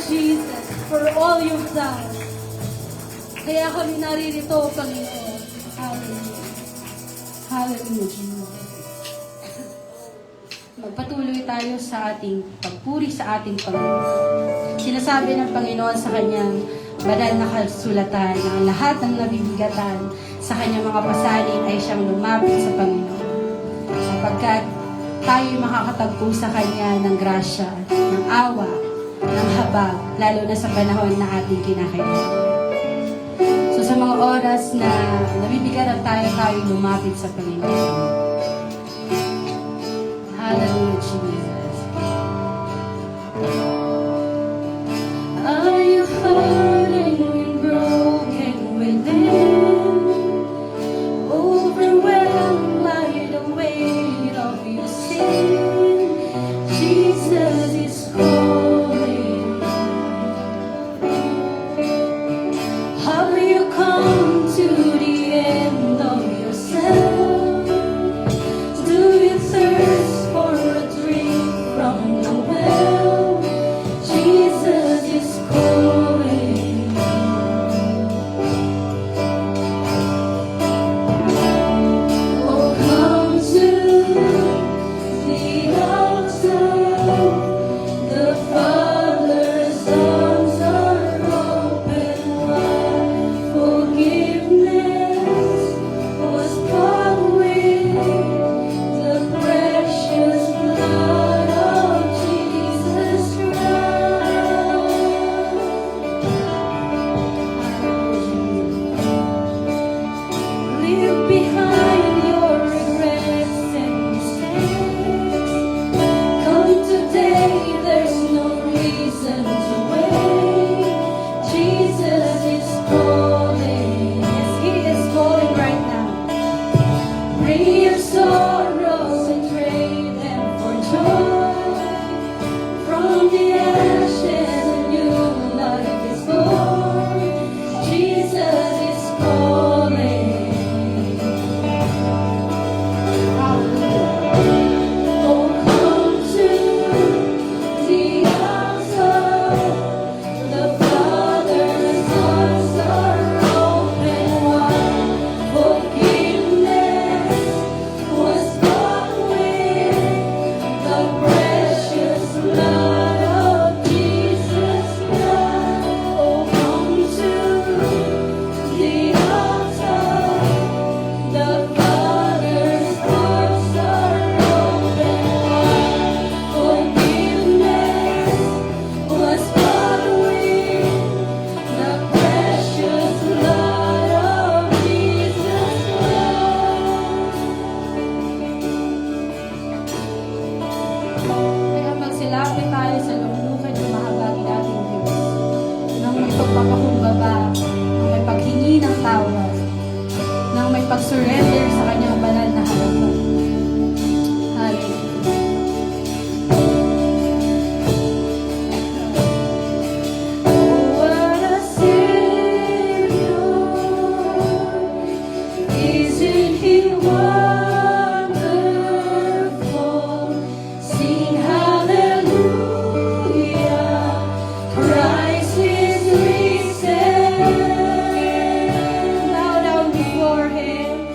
Jesus, for all you've done. Kaya kami naririto, Panginoon. Hallelujah. Hallelujah, Jesus. Magpatuloy tayo sa ating pagpuri sa ating Panginoon. Sinasabi ng Panginoon sa kanyang banal na kasulatan na ang lahat ng nabibigatan sa kanyang mga pasanin ay siyang lumapit sa Panginoon. Sapagkat tayo makakatagpo sa kanya ng grasya, ng awa, ng habag, lalo na sa panahon na ating kinakailangan. So sa mga oras na nabibigatan tayo lumapit sa Panginoon. Hallelujah, Jesus. Are you hurting and broken within? Overwhelmed by the weight of your sin? Jesus is calling. Have you come to the end of yourself? Do you thirst for a drink from the well? Jesus is calling. Oh, come to the altar. The Father's arms are open wide. Forgiveness was bought with the precious blood of Jesus Christ. Leave behind your regrets and mistakes. Come today, there's no reason to wait. Jesus is calling. Yes, He is calling right now. Bring your sorrows and trade them for joy. From the ashes, a new life is born. Jesus is calling. Oh, come to the altar. The Father's arms are open wide. Forgiveness was bought with the precious blood of Jesus Christ. Oh, come to the altar. The Father's arms are open wide. Forgiveness was bought with the precious blood of Jesus Christ. Kaya magsilapit tayo sa lumukan ng mahabagin nating Diyos. Nang may pagpapakumbaba, nang may paghingi ng tawad, nang may pag-surrender sa kanyang banal na harapan. Hallelujah. Oh, what a Savior! Isn't He wonderful? Sing hallelujah! Christ is risen. Bow down before Him.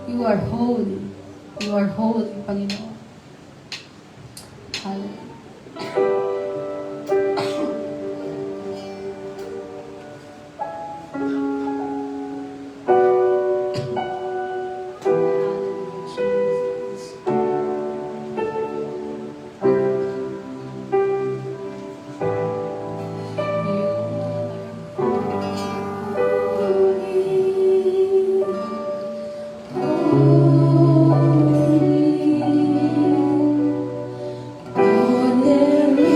You are holy. You are holy, Panginoon. Hallelujah. There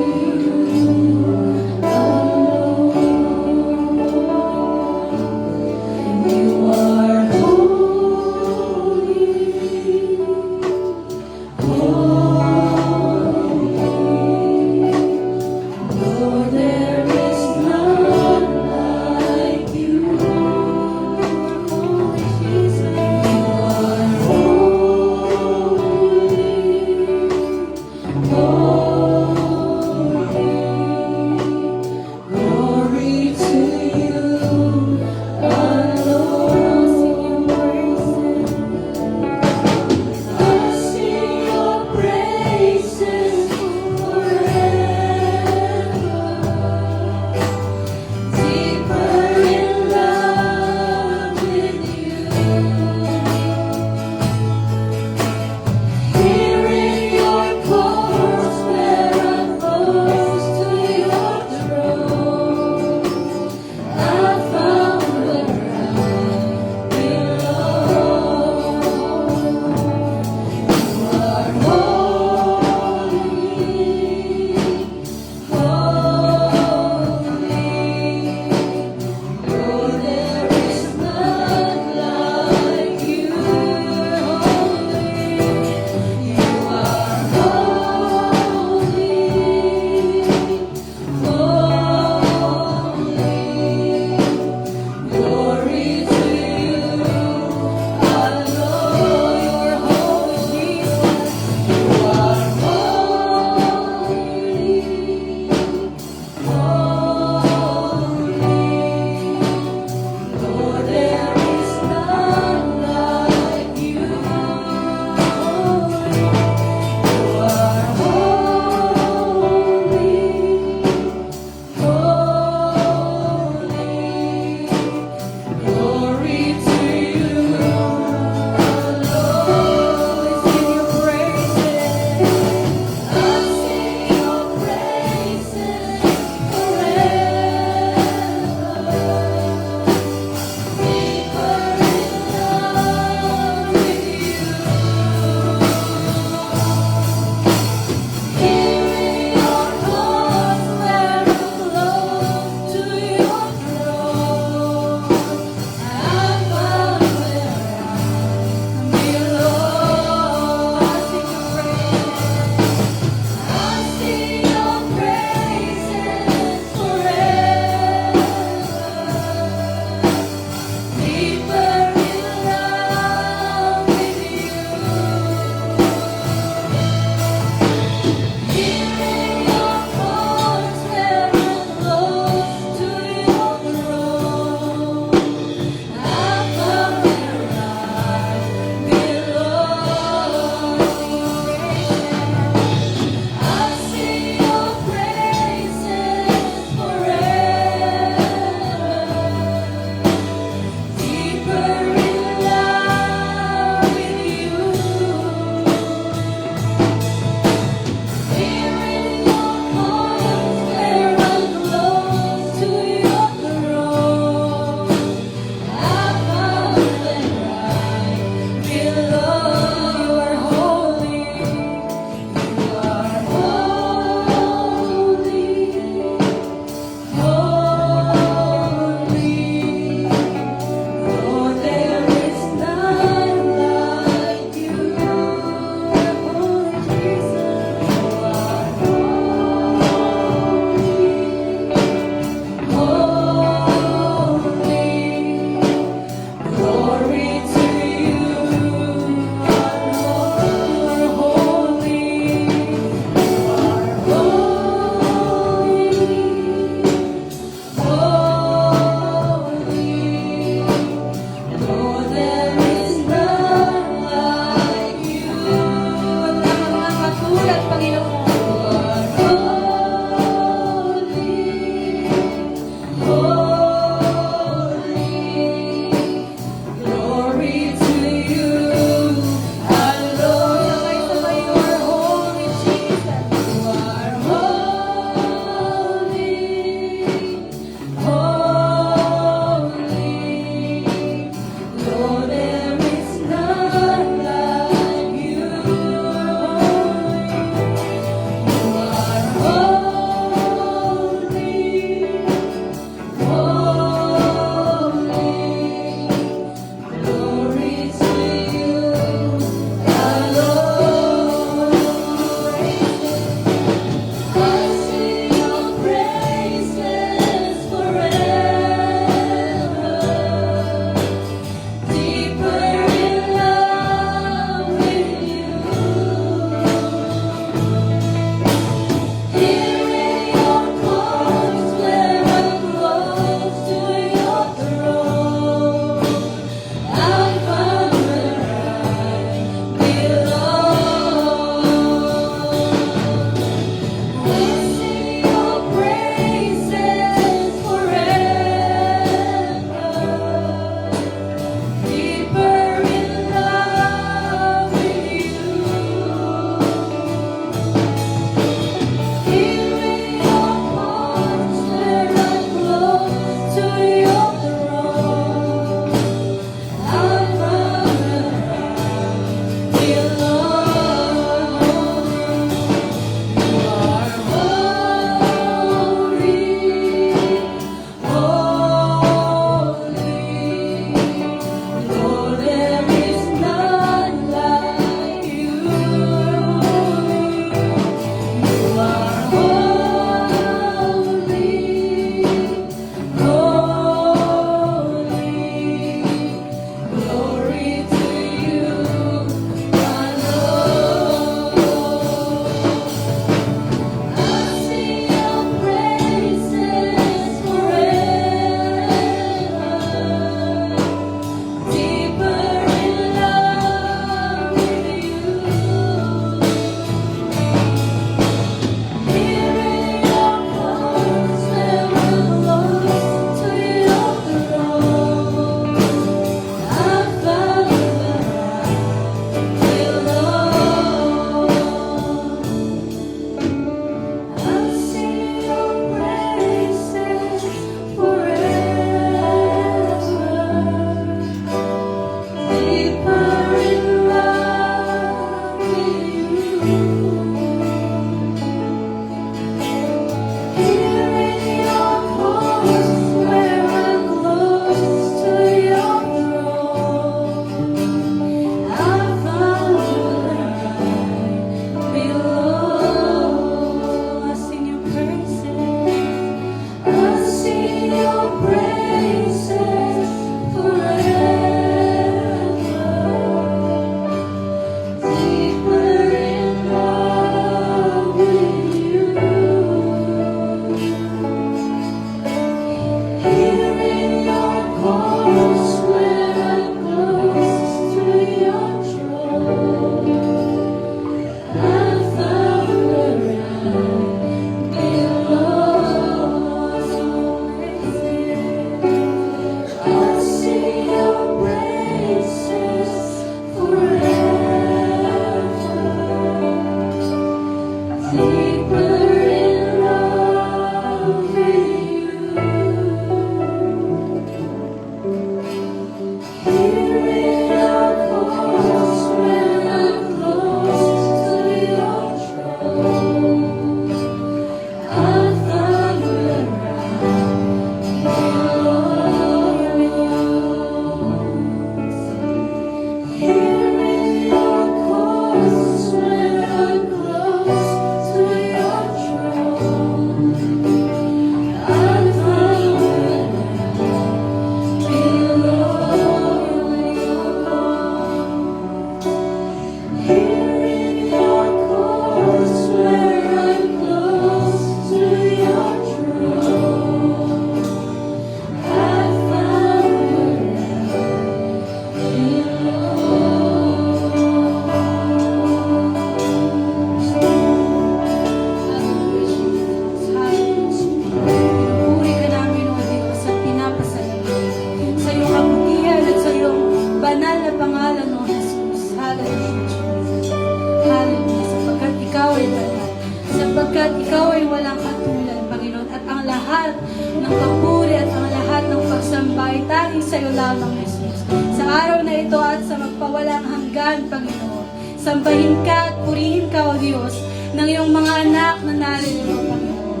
manalangin sa iyo lamang, Jesus. Sa araw na ito at sa magpawalang hanggan, Panginoon, sambahin ka at purihin ka, O Diyos, ng iyong mga anak na naririto, Panginoon.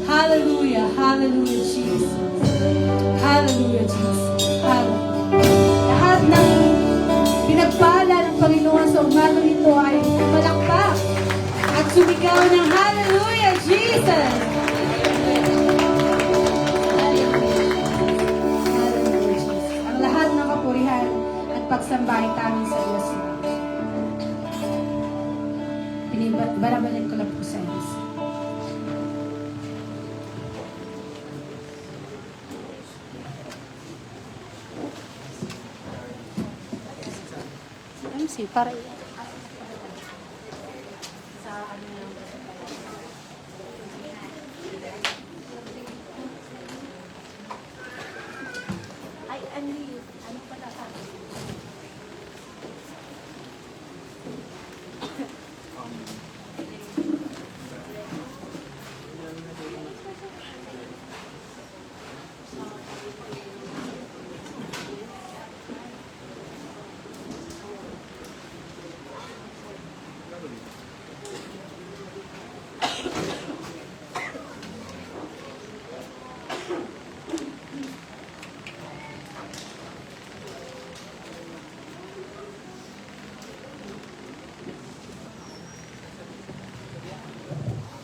Hallelujah, hallelujah, Jesus. Hallelujah, Jesus. Hallelujah. Lahat ng pinagpala ng Panginoon sa umagang ito ay malakpak at sumigaw ng hallelujah, Jesus! Ang lahat ng kapurihan at pagsamba ay tanging sa Diyos. Barabalin ko lang po sa Diyos. MC, para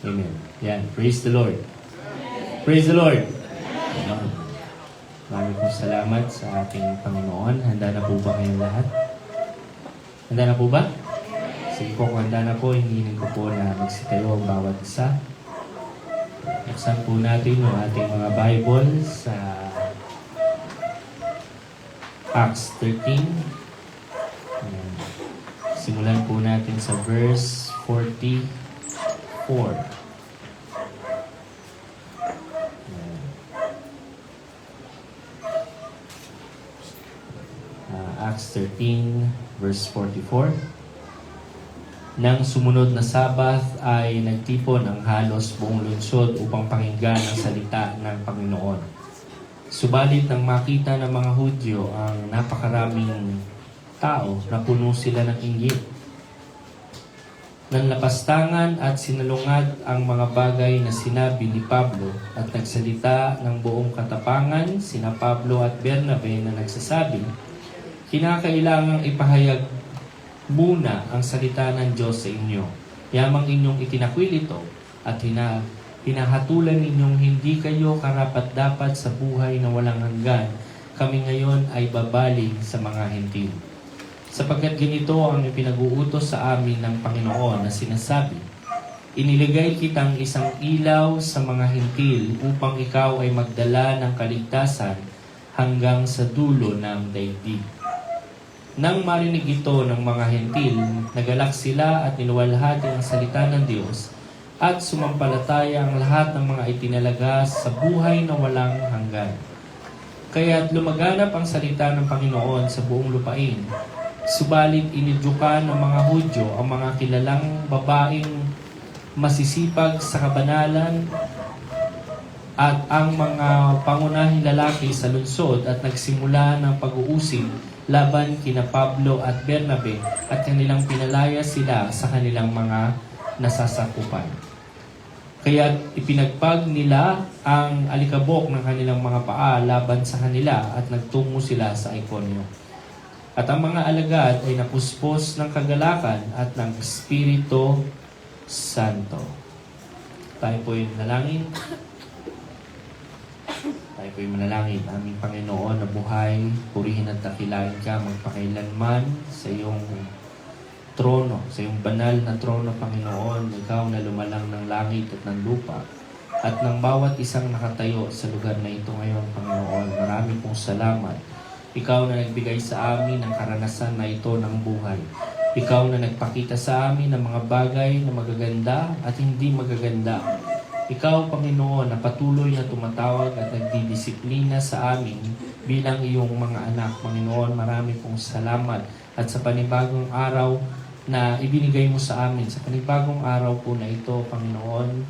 Amen. Yan. Praise the Lord. Praise the Lord. Amen. Maraming pong salamat sa ating Panginoon. Handa na po ba kayong lahat? Handa na po ba? Sige po, kung handa na po, hinginin ko po na magsitayo ang bawat isa. Buksan po natin yung ating mga Bible sa Acts 13. Ayan. Simulan po natin sa verse 44. Acts 13, verse 44. Nang sumunod na Sabath ay nagtipon ang halos buong lungsod upang pakinggan ang salita ng Panginoon. Subalit nang makita ng mga Hudyo ang napakaraming tao, napuno sila ng inggit. Nanlapastangan at sinalungad ang mga bagay na sinabi ni Pablo at nagsalita ng buong katapangan sina Pablo at Bernabe na nagsasabi, kinakailangang ipahayag muna ang salita ng Diyos sa inyo. Yamang inyong itinakwil ito at hinahatulan ninyong hindi kayo karapat-dapat sa buhay na walang hanggan. Kami ngayon ay babaling sa mga hentil. Sapagkat ganito ang ipinag-uutos sa amin ng Panginoon na sinasabi, iniligay kitang isang ilaw sa mga hentil upang ikaw ay magdala ng kaligtasan hanggang sa dulo ng daigdig. Nang marinig ito ng mga hentil, nagalak sila at niluwalhati ang salita ng Diyos at sumampalataya ang lahat ng mga itinalaga sa buhay na walang hanggan. Kaya't lumaganap ang salita ng Panginoon sa buong lupain. Subalit inidyukan ng mga Hudyo ang mga kilalang babaeng masisipag sa kabanalan at ang mga pangunahing lalaki sa lungsod at nagsimula ng pag-uusig laban kina Pablo at Bernabe at kanilang pinalaya sila sa kanilang mga nasasakupan. Kaya ipinagpag nila ang alikabok ng kanilang mga paa laban sa kanila at nagtungo sila sa Iconio. At ang mga alagad ay napuspos ng kagalakan at ng Espiritu Santo. Tayo po yung manalangin. Tayo po yung manalangin. Aming Panginoon na buhay, purihin at dakilain ka magpakailanman sa iyong trono, sa iyong banal na trono, Panginoon. Ikaw na lumalang ng langit at ng lupa at ng bawat isang nakatayo sa lugar na ito ngayon, Panginoon. Maraming pong salamat. Ikaw na nagbigay sa amin ng karanasan na ito ng buhay. Ikaw na nagpakita sa amin ng mga bagay na magaganda at hindi magaganda. Ikaw, Panginoon, na patuloy na tumatawag at nagdidisiplina sa amin bilang iyong mga anak. Panginoon, marami pong salamat. At sa panibagong araw na ibinigay mo sa amin, sa panibagong araw po na ito, Panginoon,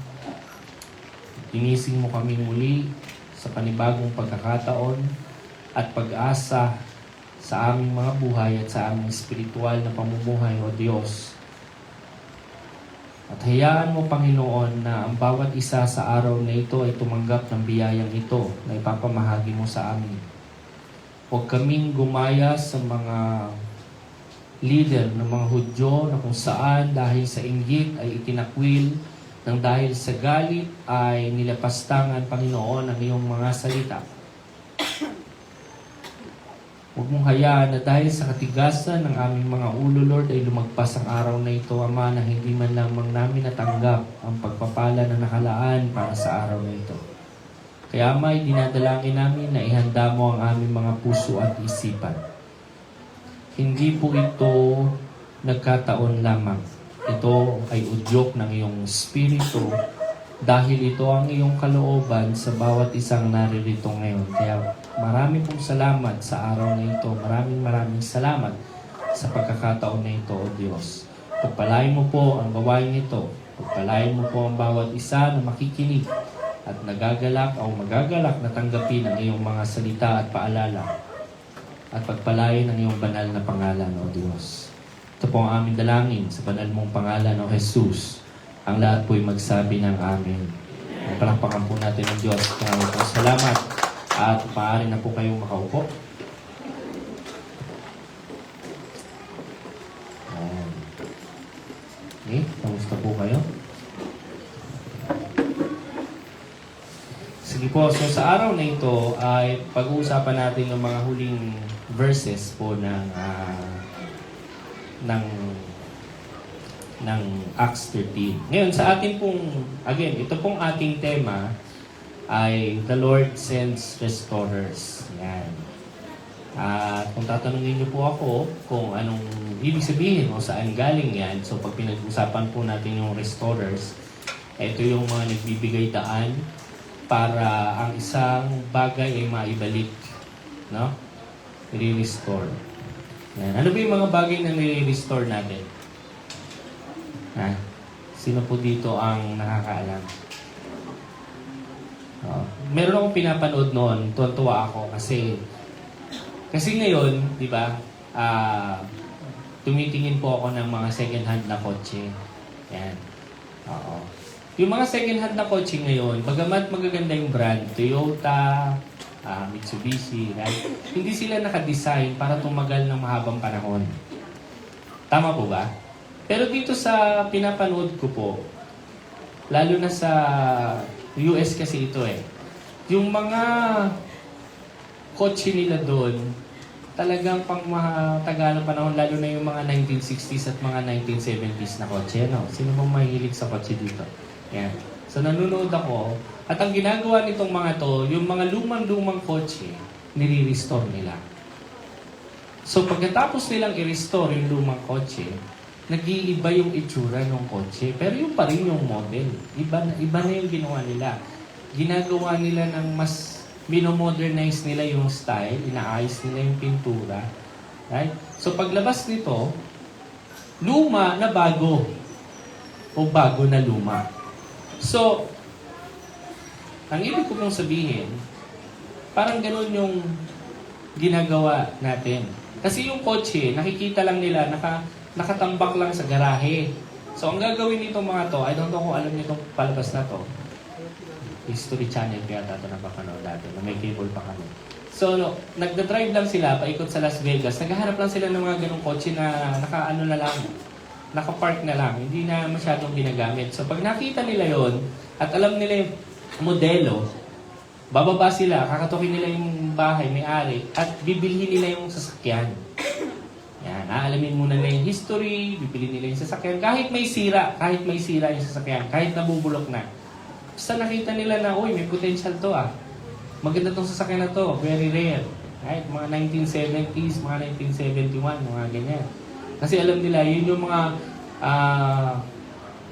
ginising mo kami muli sa panibagong pagkakataon at pag-asa sa aming mga buhay at sa aming spiritual na pamumuhay, O Diyos. At hayaan mo, Panginoon, na ang bawat isa sa araw na ito ay tumanggap ng biyayang ito na ipapamahagi mo sa amin. Huwag kaming gumaya sa mga leader ng mga Hudyo na kung saan dahil sa inggit ay itinakwil, nang dahil sa galit ay nilapastangan, Panginoon, ang iyong mga salita. Huwag mong hayaan na dahil sa katigasan ng aming mga ulo, Lord, ay lumagpas ang araw na ito, Ama, na hindi man lamang namin natanggap ang pagpapala na nakalaan para sa araw na ito. Kaya, Ama, dinadalangin namin na ihanda mo ang aming mga puso at isipan. Hindi po ito nagkataon lamang. Ito ay udyok ng iyong spirito dahil ito ang iyong kalooban sa bawat isang naririto ngayon. Kaya marami pong salamat sa araw na ito. Maraming salamat sa pagkakataon na ito, O Diyos. Pagpalain mo po ang gawain ito. Pagpalain mo po ang bawat isa na makikinig at nagagalak o magagalak na tanggapin ang iyong mga salita at paalala. At pagpalain ang iyong banal na pangalan, O Diyos. Ito po ang aming dalangin sa banal mong pangalan, O Jesus. Ang lahat po'y magsabi ng amin. Palakpakan po natin ang Diyos. Maraming po salamat. At maaari na po kayong makaupo. Okay, kamusta po kayo? Sige po, so sa araw na ito ay pag-uusapan natin yung mga huling verses po ng Acts 13. Ngayon, sa atin pong, again, ito pong ating tema ay The Lord Sends Restorers. Yan. At kung tatanungin niyo po ako kung anong ibig sabihin o saan galing yan, so pag pinag-usapan po natin yung restorers, ito yung mga nagbibigay daan para ang isang bagay ay maibalik. No? I-restore. Yan. Ano ba yung mga bagay na nire-restore natin? Ha? Sino po dito ang nakakaalam? Meron akong pinapanood noon, tuwa ako kasi ngayon, di ba, tumitingin po ako ng mga second hand na kotse. Yan. Oo. Yung mga second hand na kotse ngayon, bagamat magaganda yung brand, Toyota, Mitsubishi, right? Hindi sila nakadesign para tumagal ng mahabang panahon. Tama po ba? Pero dito sa pinapanood ko po, lalo na sa US kasi ito yung mga kotse nila doon, talagang pang matagal ng panahon, lalo na yung mga 1960s at mga 1970s na kotse. No? Sino bang mahilig sa kotse dito? Yan. So nanonood ako, at ang ginagawa nitong mga to, yung mga lumang-lumang kotse, nire-restore nila. So pagkatapos nilang i-restore yung lumang kotse, nag-iiba yung itsura ng kotse. Pero yung pa rin yung model. Iba na yung ginawa nila. Ginagawa nila ng mas minomodernize nila yung style, inaayos nila yung pintura. Right? So paglabas nito, luma na bago. O bago na luma. So, ang ibig ko pong sabihin, parang ganun yung ginagawa natin. Kasi yung kotse, nakikita lang nila, nakatambak lang sa garahe. So, ang gagawin nitong mga to, I don't know kung alam niyo itong palabas na to. History Channel kaya ito napapanood dati, na may cable pa kami. So, nagda-drive lang sila, paikot sa Las Vegas. Naghahanap lang sila ng mga ganong kotse na naka-park na lang. Hindi na masyadong ginagamit. So, pag nakita nila yon at alam nila yung modelo, bababa sila, kakatukin nila yung bahay, may-ari, at bibilhin nila yung sasakyan. Yan, aalamin muna na yung history, bibili nila yung sasakyan. Kahit may sira yung sasakyan, kahit nabubulok na. Basta nakita nila na, uy, may potential to Maganda tong sasakyan na to, very rare. Right? Mga 1970s, mga 1971, mga ganyan. Kasi alam nila, yun yung mga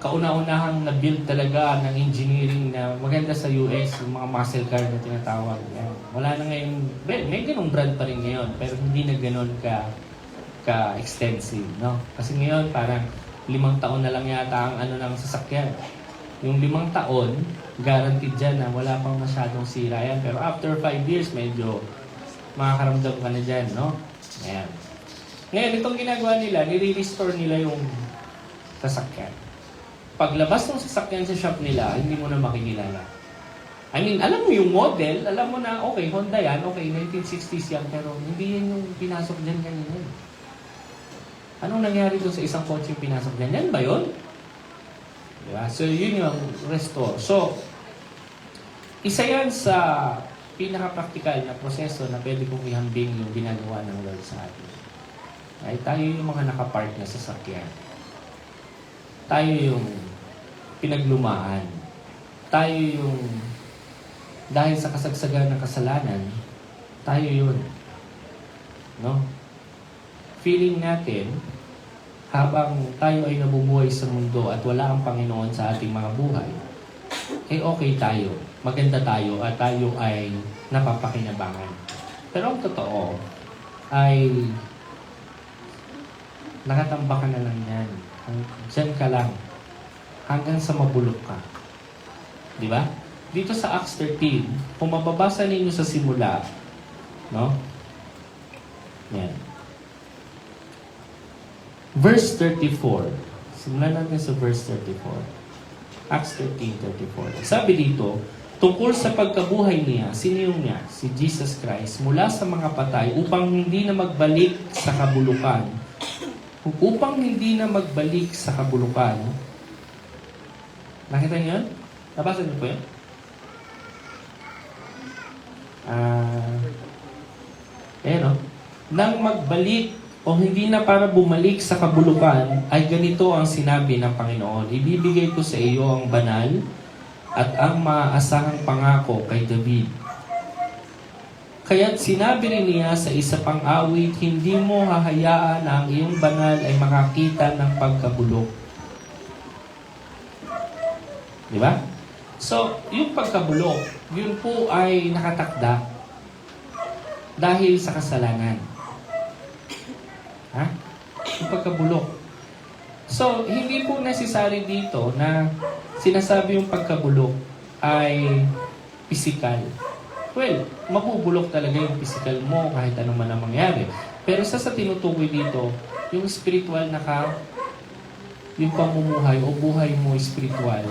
kauna-unahang na-build talaga ng engineering na maganda sa US, yung mga muscle car na tinatawag. Yan. Wala na ngayon, may ganong brand pa rin ngayon, pero hindi na ganon ka-extensive, no? Kasi ngayon, parang 5 taon na lang yata ang ng sasakyan. Yung 5 taon, guaranteed dyan na wala pang masyadong sira yan. Pero after 5 years, medyo Makakaramdam ka na dyan, no? Ayan. Ngayon, itong ginagawa nila, nire-restore nila yung sasakyan. Paglabas ng sasakyan sa shop nila, hindi mo na makikilala. I mean, alam mo yung model, alam mo na, okay, Honda yan, okay, 1960s yan, pero hindi yan yung pinasok dyan kanina. Anong nangyari doon sa isang kotse yung pinasok dyan? Yan ba yun? Diba? So, yun yung restore. So, isa yan sa pinaka-practical na proseso na pwede kong ihambing yung ginagawa ng Lord sa atin. Ay, tayo yung mga nakapark na sasakyan. Tayo yung pinaglumaan. Tayo yung dahil sa kasagsagan ng kasalanan, tayo yun. No? Feeling natin, habang tayo ay nabubuhay sa mundo at wala ang Panginoon sa ating mga buhay, eh okay tayo, maganda tayo, at tayo ay napapakinabangan. Pero ang totoo ay nakatamba ka na lang yan. Diyan ka lang. Hanggang sa mabulok ka. Di ba? Dito sa Acts 13, kung mababasa ninyo sa simula, no? Yan. Verse 34. Simulan natin sa verse 34. Acts 13:34. Sabi dito, tungkol sa pagkabuhay niya, sino yung niya? Si Jesus Christ, mula sa mga patay, upang hindi na magbalik sa kabulukan. Upang hindi na magbalik sa kabulukan. Nakita niyo yun? Nabasa niyo po yun? No? Nang magbalik o hindi na para bumalik sa kabulukan, ay ganito ang sinabi ng Panginoon. Ibibigay ko sa iyo ang banal at ang maaasahang pangako kay David. Kaya't sinabi rin niya sa isa pang awit, hindi mo hahayaan na ang iyong banal ay makakita ng pagkabulok. Di ba? So, yung pagkabulok, yun po ay nakatakda dahil sa kasalanan. Ha? Yung pagkabulok. So, hindi po necessary dito na sinasabi yung pagkabulok ay physical. Well, mabubulok talaga yung physical mo kahit anong man ang mangyari. Pero sa tinutukoy dito, yung spiritual na yung pamumuhay o buhay mo spiritual,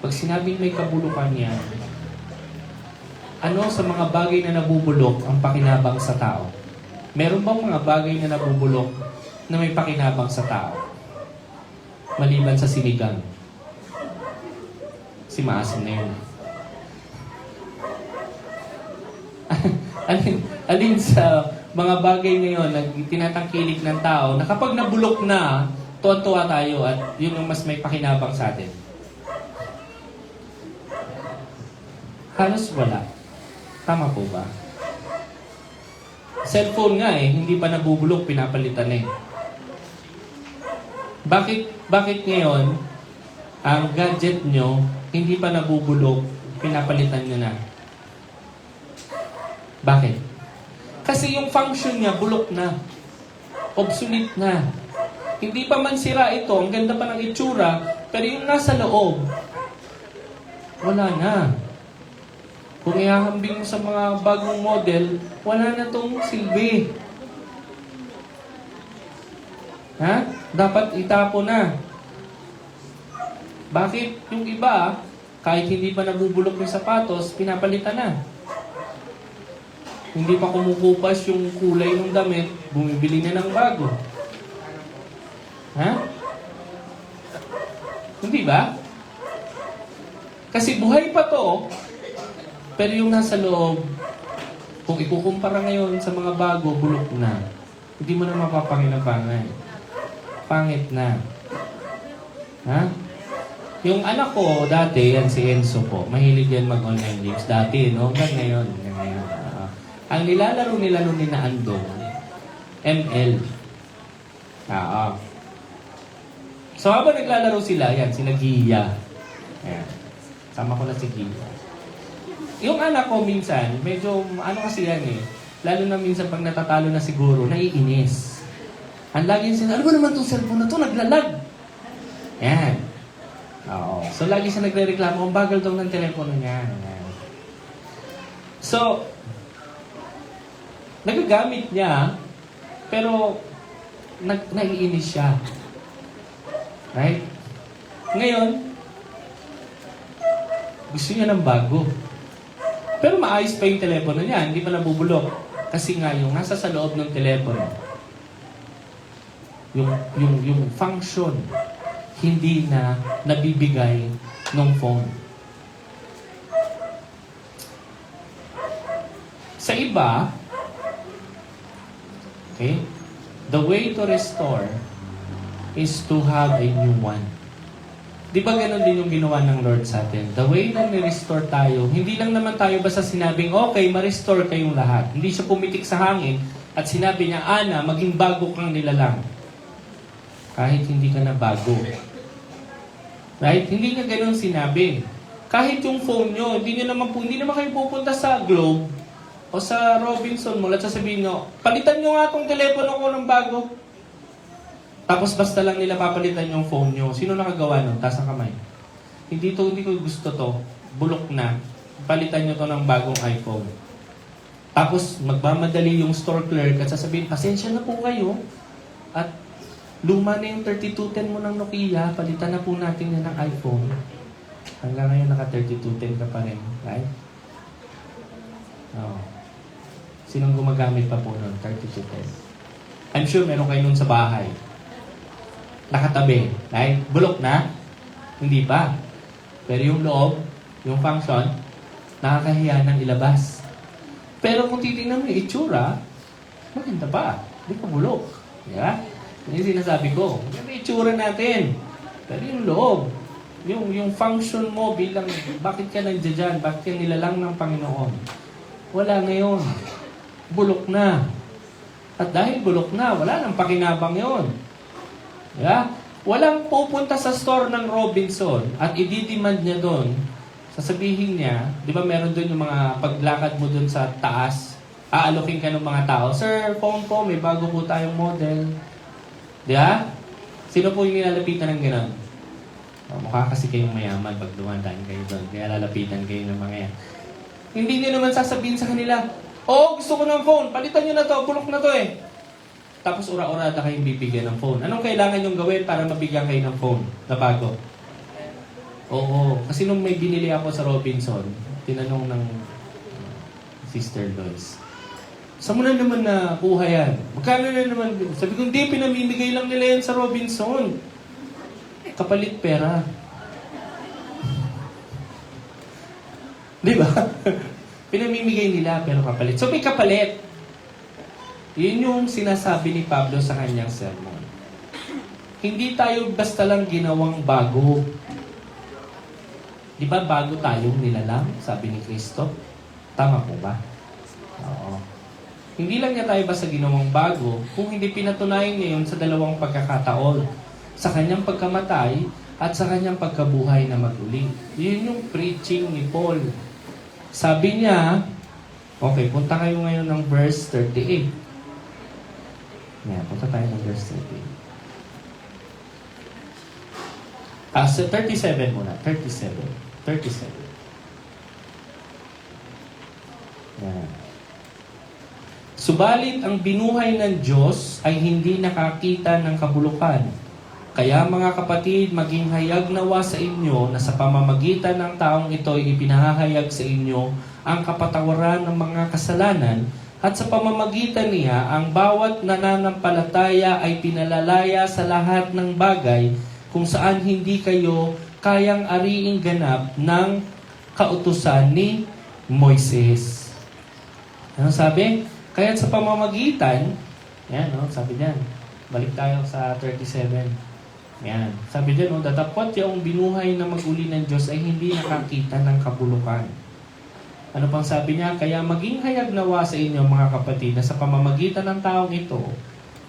pag sinabing may kabulukan yan, ano sa mga bagay na nabubulok ang pakinabang sa tao? Meron bang mga bagay na nabubulok na may pakinabang sa tao? Maliban sa sinigang. Si maasim na yun. alin sa mga bagay ngayon na tinatangkilik ng tao na kapag nabulok na, tuwan-tuwa tayo at yun ang mas may pakinabang sa atin? Halos wala. Tama po ba? Cellphone nga hindi pa nabubulok, pinapalitan eh. Bakit ngayon, ang gadget nyo, hindi pa nabubulok, pinapalitan nyo na? Bakit? Kasi yung function niya, bulok na. Obsolete na. Hindi pa man sira ito, ang ganda pa ng itsura, pero yung nasa loob, wala na. Kung ihahambing mo sa mga bagong model, wala na tong silbi. Ha? Dapat itapo na. Bakit? Yung iba, kahit hindi pa nabubulok yung sapatos, pinapalitan na. Hindi pa kumukupas yung kulay ng damit, bumibili na ng bago. Ha? Hindi ba? Kasi buhay pa to, pero yung nasa loob, kung ikukumpara ngayon sa mga bago, bulok na. Hindi mo na mapapakinabangan. Pangit na. Ha? Yung anak ko, dati, yan si Enzo po, mahilig yan mag-online games. Dati, no? Hanggang ngayon. Ang nilalaro nila nung ninaandong, ML. So habang naglalaro sila, yan, sila Gia. Ayan. Sama ko na si Gia. Yung anak ko minsan, medyo, kasi yan lalo na minsan pag natatalo na siguro, naiinis. Ang lagi siya, ano ba naman itong cellphone na ito? Naglalag. Yan. Oo. So, lagi siya nagre-reklamo, ang bagal daw ng telepono niya. Yan. So, Nagagamit niya, pero naiinis siya. Right? Ngayon, gusto niya ng bago. Pero maayos pa yung telepono niya, hindi pa nabubulok. Kasi nga yung nasa sa loob ng telepono, yung function, hindi na nabibigay ng phone. Sa iba, okay, the way to restore is to have a new one. Di ba ganun din yung ginawa ng Lord sa atin? The way na ni-restore tayo, hindi lang naman tayo basta sinabing, okay, ma-restore kayong lahat. Hindi siya pumitik sa hangin at sinabi niya, Ana, maging bago kang nilalang. Kahit hindi ka na bago. Right? Hindi niya ganun sinabi. Kahit yung phone nyo, hindi naman kayo pupunta sa Globe o sa Robinson Mall at sasabihin nyo, palitan nyo nga itong telepono ko ng bago. Tapos basta lang nila papalitan yung phone nyo. Sino nakagawa nun? Taas ang kamay. Hindi ko gusto to. Bulok na. Palitan nyo to ng bagong iPhone. Tapos magmamadali yung store clerk at sasabihin, pasensya na po kayo. At luma na yung 3210 mo ng Nokia. Palitan na po natin yan ng iPhone. Hanggang ngayon naka 3210 ka pa rin. Right? Oh. Sinong gumagamit pa po nun? 3210. I'm sure meron kayo nun sa bahay. Nakatabi. Right? Bulok na? Hindi pa. Pero yung loob, yung function, nakakahiya ng ilabas. Pero kung titingnan mo yung itsura, maganda pa. Hindi pa bulok. Yeah? Yan yung sinasabi ko. Yung itsura natin. Pero yung loob, yung function mo bilang, bakit ka nandiyan dyan? Bakit ka nilalang ng Panginoon? Wala ngayon. Bulok na. At dahil bulok na, wala nang pakinabang yon. Yeah? Walang pupunta sa store ng Robinson at i-demand niya doon, sasabihin niya, di ba meron doon yung mga paglakad mo doon sa taas, aalokin ka ng mga tao, Sir, phone ko, may bago po tayong model. Di ba? Sino po yung nilalapitan ng gano'n? Mukha kasi kayong mayaman pag dumadaan kayo doon, kaya lalapitan kayo ng mga yan. Hindi niyo naman sasabihin sa kanila, gusto ko ng phone, palitan niyo na to, bulok na to eh. Tapos ura-urada kayong bibigyan ng phone. Anong kailangan yung gawin para mabigyan kayo ng phone na bago? Oo. Kasi nung may binili ako sa Robinson, tinanong ng Sister Lois, saan mo na naman nakuha yan? Magkano na naman? Sabi ko, hindi, pinamimigay lang nila yan sa Robinson. Kapalit pera. Di ba? Pinamimigay nila pero kapalit. So may kapalit. Yun yung sinasabi ni Pablo sa kanyang sermon. Hindi tayo basta lang ginawang bago. Di ba bago tayong nilalang? Sabi ni Kristo. Tama po ba? Oo. Hindi lang niya tayo basta ginawang bago kung hindi pinatunayan niya yun sa dalawang pagkakataon. Sa kanyang pagkamatay at sa kanyang pagkabuhay na maguli. Yun yung preaching ni Paul. Sabi niya, okay, punta kayo ngayon ng verse 38. Punta tayo ng verse 38. So 37 muna. 37. Yan. Subalit ang binuhay ng Diyos ay hindi nakakita ng kabulukan. Kaya mga kapatid, maging hayag nawa sa inyo na sa pamamagitan ng taong ito ay ipinahahayag sa inyo ang kapatawaran ng mga kasalanan at sa pamamagitan niya ang bawat nananampalataya ay pinalalaya sa lahat ng bagay kung saan hindi kayo kayang ariing ganap ng kautusan ni Moises. Ano sabi? Kaya sa pamamagitan, yan, sabi diyan. Balik tayo sa 37. Yan. Sabi diyan, datapot yung binuhay na maguli ng Diyos ay hindi nakakita ng kabulukan. Ano pang sabi niya? Kaya maging hayag nawa sa inyo mga kapatid na sa pamamagitan ng taong ito,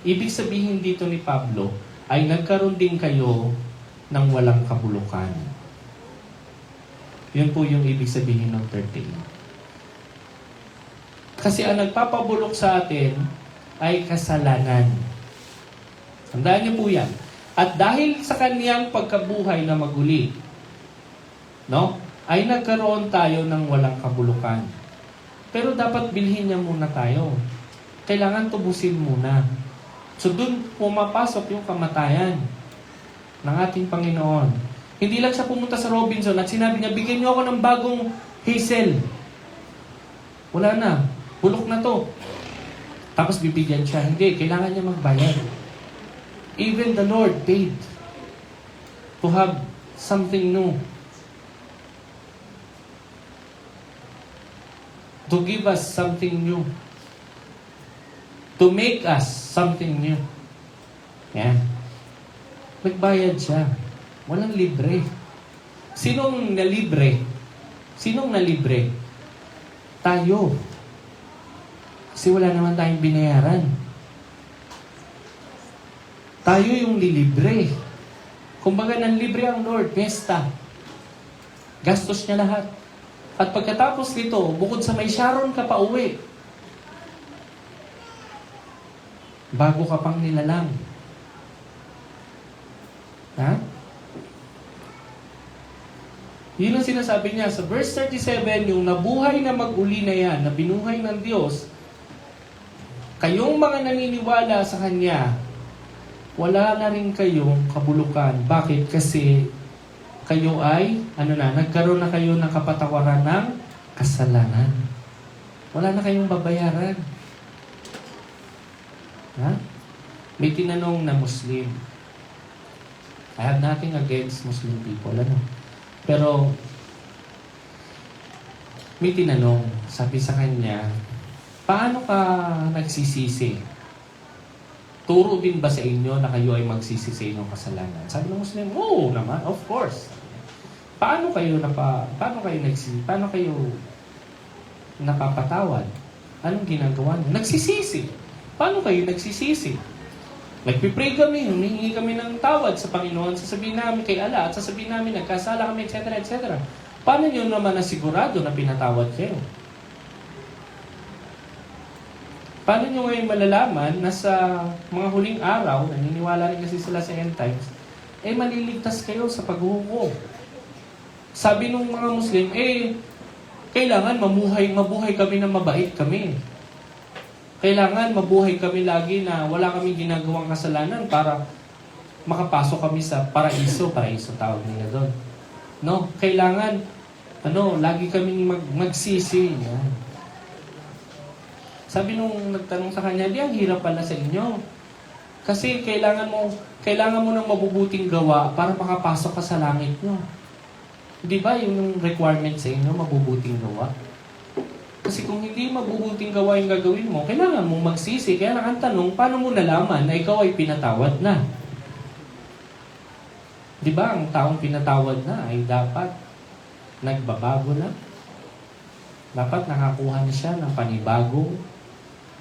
ibig sabihin dito ni Pablo, ay nagkaroon din kayo ng walang kabulukan. Yun po yung ibig sabihin ng 13. Kasi ang nagpapabulok sa atin ay kasalanan. Tandaan niyo po yan. At dahil sa kaniyang pagkabuhay na maguli, ay nagkaroon tayo ng walang kabulukan. Pero dapat bilhin niya muna tayo. kailangan tubusin muna. So doon pumapasok yung kamatayan ng ating Panginoon. Hindi lang siya pumunta sa Robinson at sinabi niya, bigyan niyo ako ng bagong hazel. Wala na. Bulok na to. Tapos bibigyan siya. Hindi. Kailangan niya magbayad. Even the Lord paid to have something new. To give us something new. To make us something new. Yan. Nagbayad siya. Walang libre. Sinong nalibre? Sinong nalibre? Tayo. Kasi wala naman tayong binayaran. Tayo yung lilibre. Kumbaga, nanlibre ang Lord, pesta. Gastos niya lahat. At pagkatapos nito, bukod sa may Sharon ka pa uwi, bago ka pang nilalang. Ha? Yun ang sinasabi niya. Sa verse 37, yung nabuhay na mag-uli na yan, na binuhay ng Diyos, kayong mga naniniwala sa Kanya, wala na rin kayong kabulukan. Bakit? Kasi kayo ay, nagkaroon na kayo ng kapatawaran ng kasalanan. Wala na kayong babayaran. Ha? May tinanong na Muslim. I have nothing against Muslim people. Pero, may tinanong, sabi sa kanya, paano ka nagsisisi? Turo din ba sa inyo na kayo ay magsisi sa inyong kasalanan? Sabi ng Muslim, oo naman, of course. Paano kayo napapatawad? Anong ginagawa niyo? Nagsisisi. Paano kayo nagsisisi? Nagpipray kami, humihingi kami ng tawad sa Panginoon, sasabihin namin kay Allah, at sasabihin namin nagkasala kami, etc., etc. Paano nyo naman nasigurado na pinatawad kayo? Paano nyo ngayon malalaman na sa mga huling araw, naniniwala rin kasi sila sa end times, maliligtas kayo sa paghuhukom. Sabi nung mga Muslim, kailangan mabuhay kami na mabait kami. Kailangan mabuhay kami lagi na wala kami ginagawang kasalanan para makapasok kami sa paraiso. Paraiso tawag nila doon. No? Kailangan, lagi kaming magsisi. Yan. Sabi nung nagtanong sa kanya, ang hirap pala sa inyo. Kasi kailangan mo ng mabubuting gawa para makapasok ka sa langit nyo. Di ba yung requirement sa inyo, mabubuting gawa? Kasi kung hindi mabubuting gawa yung gagawin mo, kailangan mong magsisi. Kaya ang tanong, paano mo nalaman na ikaw ay pinatawad na? Di ba ang taong pinatawad na ay dapat nagbabago na? Dapat nakakuha na siya ng panibagong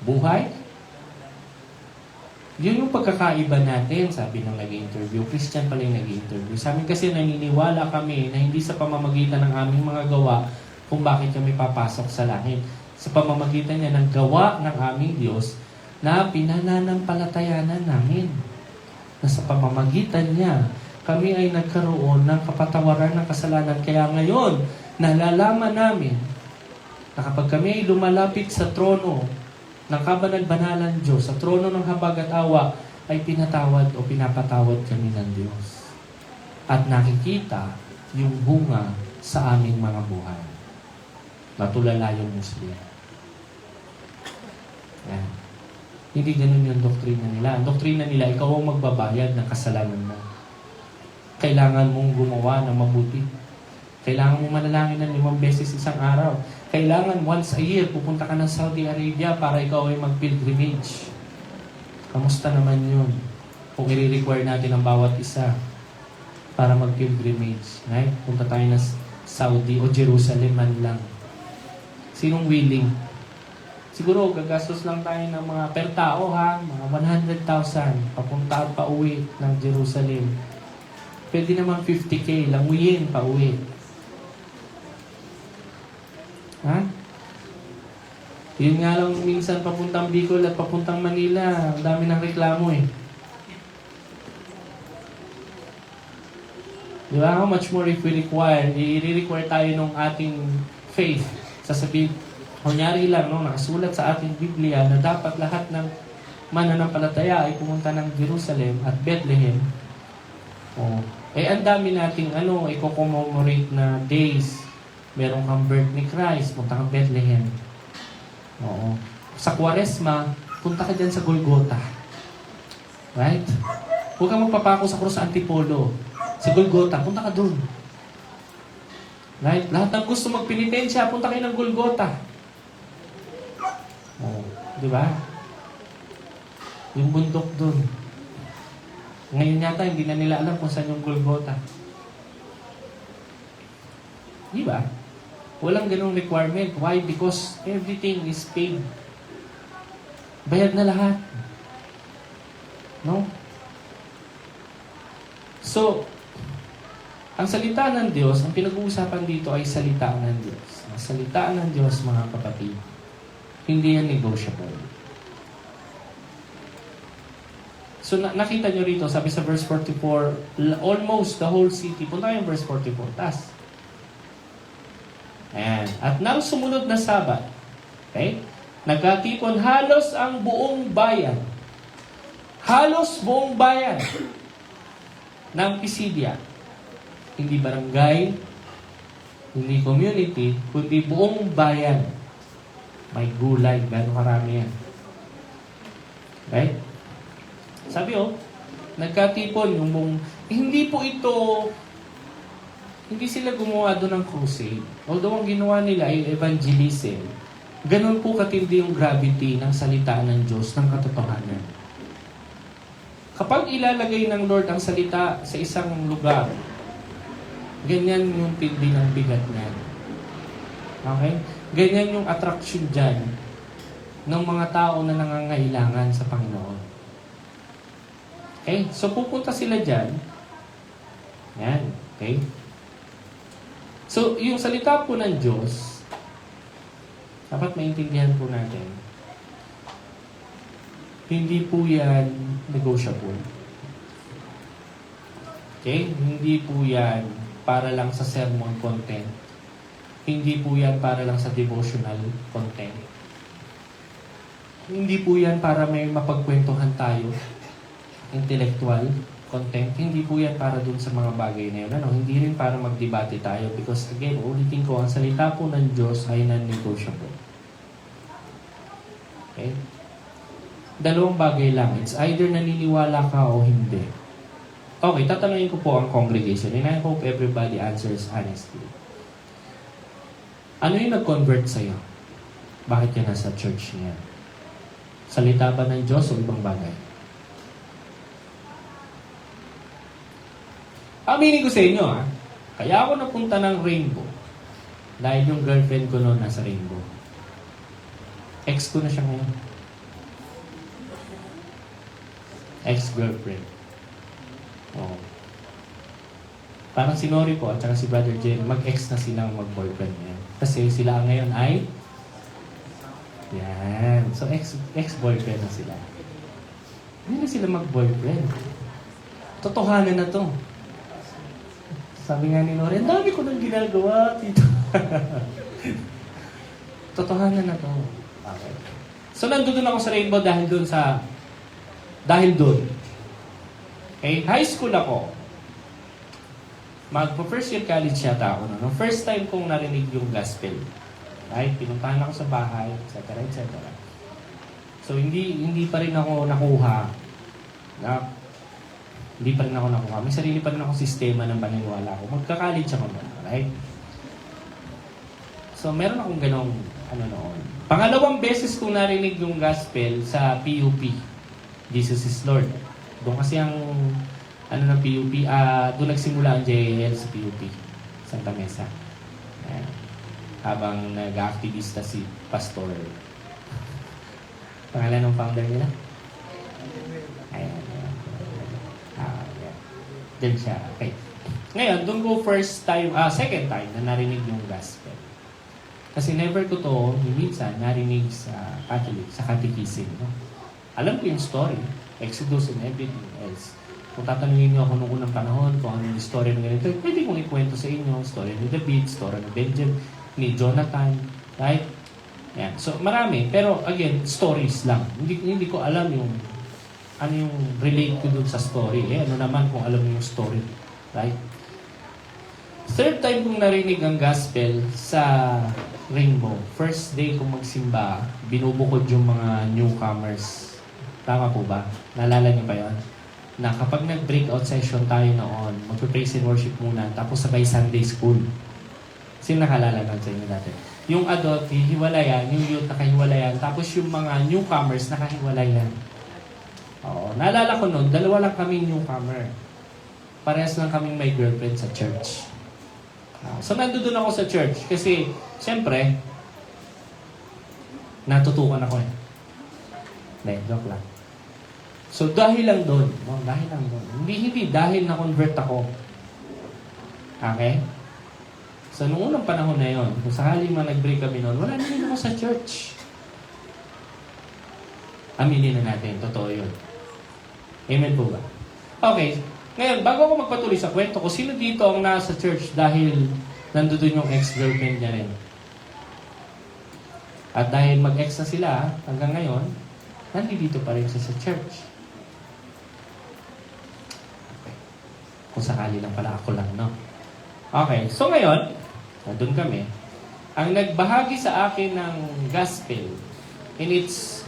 buhay? Yun yung pagkakaiba natin, sabi ng nag-interview. Christian pala yung nag-interview. Sa amin kasi naniniwala kami na hindi sa pamamagitan ng aming mga gawa kung bakit kami papasok sa langit. Sa pamamagitan niya ng gawa ng aming Diyos na pinananampalatayanan namin. Na sa pamamagitan niya, kami ay nagkaroon ng kapatawaran ng kasalanan. Kaya ngayon, nalalaman namin na kapag kami ay lumalapit sa trono ng kabanal-banalan Diyos, sa trono ng habag at awa, ay pinatawad o pinapatawad kami ng Diyos. At nakikita yung bunga sa aming mga buhay. Natulala yung Muslim. Yan. Hindi ganun yung doktrina nila. Ang doktrina nila, ikaw ang magbabayad ng kasalanan mo. Kailangan mong gumawa ng mabuti. Kailangan mong manalangin ng 5 beses isang araw. Kailangan once a year, pupunta ka ng Saudi Arabia para ikaw ay mag-pilgrimage. Kamusta naman yun? Kung i-require natin ang bawat isa para mag-pilgrimage. Right? Punta tayo ng Saudi o Jerusalem man lang. Sinong willing? Siguro, gagastos lang tayo ng mga per tao mga 100,000 papunta at pauwi ng Jerusalem. Pwede naman 50K lang uwiin, pauwi. Ha? Yun nga lang minsan papuntang Bicol at papuntang Manila, ang dami ng reklamo eh. Di ba? How much more if we require? I-require tayo ng ating faith. Sasabihin, Kunyari lang, no, nakasulat sa ating Biblia na dapat lahat ng mananampalataya ay pumunta ng Jerusalem at Bethlehem. Ang dami nating i-commemorate na days. Meron kang birth ni Christ, punta kang Bethlehem. Oo. Sa Kwaresma, punta ka dyan sa Golgotha. Right? Huwag kang magpapako sa krus sa Antipolo. Sa Golgotha, punta ka dun. Right? Lahat ng gusto magpinitensya, punta kayo ng Golgotha. Di ba? Yung bundok dun. Ngayon yata, hindi na nila alam kung saan yung Golgotha. Di ba? Walang ganong requirement. Why? Because everything is paid. Bayad na lahat. No? So, ang salita ng Diyos, ang pinag-uusapan dito ay salita ng Diyos. Ang salita ng Diyos, mga kapatid, hindi yan negotiable. So, nakita nyo rito, sabi sa verse 44, almost the whole city. Punta kayo verse 44. Taas. Ayan. At nang sumunod na Sabat, okay? Nagkatipon halos ang buong bayan. Halos buong bayan ng Pisidia. Hindi barangay, hindi community, kundi buong bayan. May gulay, gano'ng karami yan. Right? Sabi nagkatipon yung buong... Hindi po ito... Hindi sila gumawa doon ng crusade. Although ang ginawa nila ay evangelism. Ganon po katindi yung gravity ng salita ng Diyos, ng katotohanan. Kapag ilalagay ng Lord ang salita sa isang lugar, ganyan yung tindi ng bigat niya. Okay? Ganyan yung attraction dyan ng mga tao na nangangailangan sa Panginoon. Okay? So, pupunta sila dyan. Yan. Okay? So, yung salita po ng Diyos, dapat maintindihan po natin, hindi po yan negotiable. Okay? Hindi po yan para lang sa sermon content. Hindi po yan para lang sa devotional content. Hindi po yan para may mapagkwentuhan tayo, intellectual content. Hindi po yan para dun sa mga bagay na yun. Hindi rin para magdebate tayo because again, ulitin ko, ang salita po ng Diyos ay non-negotiable. Okay? Dalawang bagay lang. It's either naniniwala ka o hindi. Okay, tatanungin ko po ang congregation and I hope everybody answers honestly. Ano yung nag-convert sa'yo? Bakit ka nasa church niya? Salita ba ng Diyos o ibang bagay? Aminin ko sa inyo, kaya ako napunta ng Rainbow dahil yung girlfriend ko noon nasa Rainbow. Ex ko na siya ngayon. Ex-girlfriend. Oo. Parang si Nori po at saka si Brother Jen, mag-ex na silang mag-boyfriend niya. Kasi sila ngayon ay yan. So, ex-boyfriend na sila. Hindi na sila mag-boyfriend. Totohanan na to. Sabi nga ni Nori, ang dami ko nang ginagawa dito. Totohanan na to. Okay. So, nandun ako sa Rainbow dahil doon. Okay? High school ako. Magpo-first year college yata ako. No? First time kong narinig yung gospel. Right? Pinuntahan ako sa bahay, etc. etc. So, hindi pa rin ako nakuha. May sarili pa rin akong sistema ng paniniwala ko. Magka-college ako na. Right? So, meron akong ganong noon. Pangalawang beses kong narinig yung gospel sa PUP. Jesus is Lord. Doon kasi ang ng PUP, doon nagsimula ang JAL sa PUP, Santa Mesa. Ayan. Habang nag-activista si Pastor. Pangalan ng founder nila? Ayan. Diyan siya. Okay. Ngayon, doon ko second time na narinig yung gospel. Kasi never ko to, minsan, narinig sa Catholic, sa catechism. No? Alam ko yung story, Exodus and everything else. Kung tatanungin niyo ako noong unang panahon kung ano yung story ng ganito, pwede kong ikwento sa inyo. Story ni David, story ni Benjamin, ni Jonathan, right? Yan. So, marami. Pero, again, stories lang. Hindi ko alam yung ano yung relate ko dun sa story. Ano naman kung alam mo yung story. Right? Third time kong narinig ang gospel sa Rainbow. First day kong magsimba, binubukod yung mga newcomers. Tama po ba? Naalala niyo pa yun? Na kapag nag-breakout session tayo noon, mag-praise and worship muna, tapos sabay Sunday school. Sino nakalala lang sa inyo dati? Yung adult, hiwalayan, yung youth nakahiwalayan, tapos yung mga newcomers nakahiwalayan. Oo. Naalala ko noon, dalawa lang kaming newcomer. Parehas lang kaming may girlfriend sa church. So, nandoon ako sa church kasi, siyempre, natutukan ako eh. Hindi, joke lang. So, dahil lang doon. No? Dahil lang doon. Hindi, dahil na-convert ako. Okay? So, noong unang panahon na yon, kung sakali man nag-break kami noon, wala namin ako sa church. Aminin na natin, totoo yun. Amen po ba? Okay. Ngayon, bago ako magpatuloy sa kwento ko, sino dito ang nasa church dahil nandoon yung ex-girlfriend niya rin? At dahil mag-ex na sila, hanggang ngayon, nandito pa rin siya sa church. Okay. Kung sakali lang pala ako lang, no? Okay, so ngayon, nandun kami. Ang nagbahagi sa akin ng gospel, in its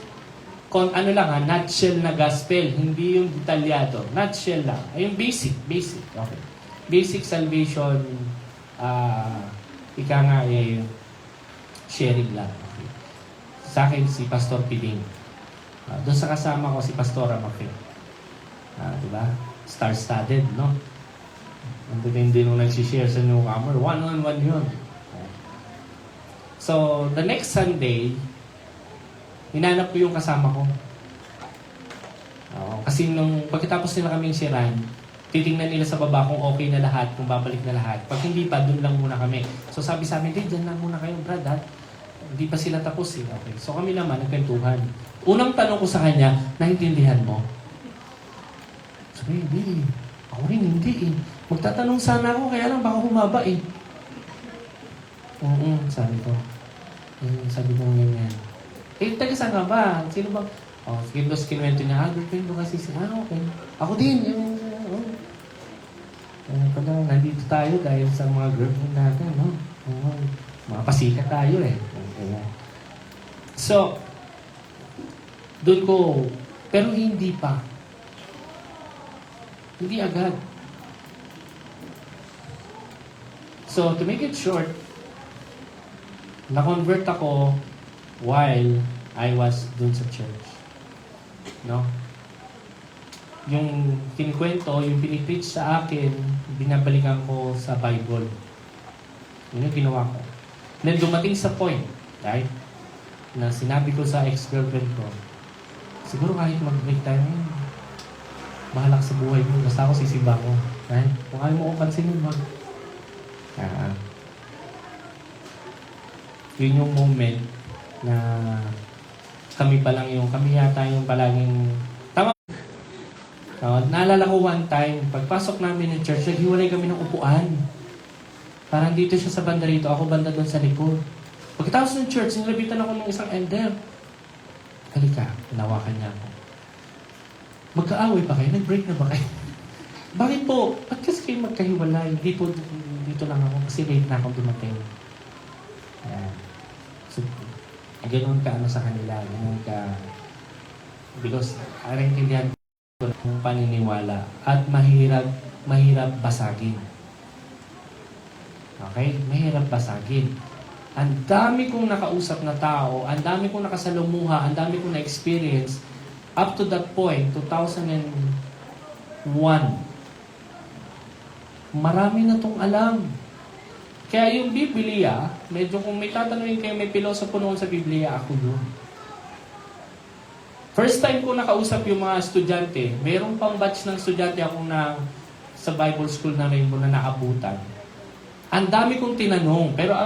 nutshell na gospel, hindi yung detalyado. Nutshell lang. Ay, yung basic. Okay. Basic salvation, ika nga sharing lang. Okay. Sa akin, si Pastor Piling. Doon sa kasama ko, si Pastora Mafe. Diba? Star-studded, no? Hindi nung nagsishare sa newcomer. One-on-one yun. So, the next Sunday, hinanap ko yung kasama ko. Kasi nung pagkatapos nila kaming siran, titingnan nila sa baba kung okay na lahat, kung babalik na lahat. Pag hindi pa, dun lang muna kami. So sabi sa amin, dyan lang muna kayo, Brad, ha? Hindi pa sila tapos eh. Okay. So kami naman, nagkwentuhan. Unang tanong ko sa kanya, naintindihan mo? Sabi, hindi. Ako rin, hindi eh. Magtatanong sana ako, kaya lang baka humaba eh. Sabi ko. Sabi ko ganyan. Taga saan ka ba? Sino bang? Sige, dos kinuwento niya, girlfriend ko kasi siya. Okay. Ako din. Pala, nandito tayo dahil sa mga girlfriend natin, no? Mga pasika tayo eh. So, doon ko, pero hindi pa. Hindi agad. So, to make it short, na-convert ako while I was dun sa church. No? Yung kinikwento, yung pinipreach sa akin, binabalikan ko sa Bible. Yun yung ginawa ko. Then dumating sa point, right? Na sinabi ko sa ex-girlfriend ko, siguro kahit mag-break tayo, bahala ka sa buhay mo. Basta ako sisimba ko. Right? Kung ayaw mo kong pansinin, yun yung moment na kami yata yung palaging tama. Naalala ko one time, pagpasok namin ng church, naghiwalay kami ng upuan. Parang dito siya sa banda rito, ako banda doon sa likod. Pagkatapos ng church, nilapitan ako ng isang elder. Halika, tinawakan niya ako. Magkaaway pa kayo? Nag-break na ba kayo? Bakit po? Ba't kasi kayo magkahiwalay? Dito lang ako kasi late na akong dumating. Ayan. So, ganoon ka sa kanila, ganoon ka, because arintindihan ko ng paniniwala at mahirap basagin. Okay? Mahirap basagin. Ang dami kong nakausap na tao, ang dami kong nakasalumuha, ang dami kong na-experience up to that point, 2001. Marami na tong alam. Kaya yung Biblia, medyo kung may tatanungin kayo, may pilosopo noon sa Biblia, ako yun. First time ko nakausap yung mga estudyante, mayroong pang batch ng estudyante akong sa Bible School na Rainbow na naabutan. Ang dami kong tinanong, pero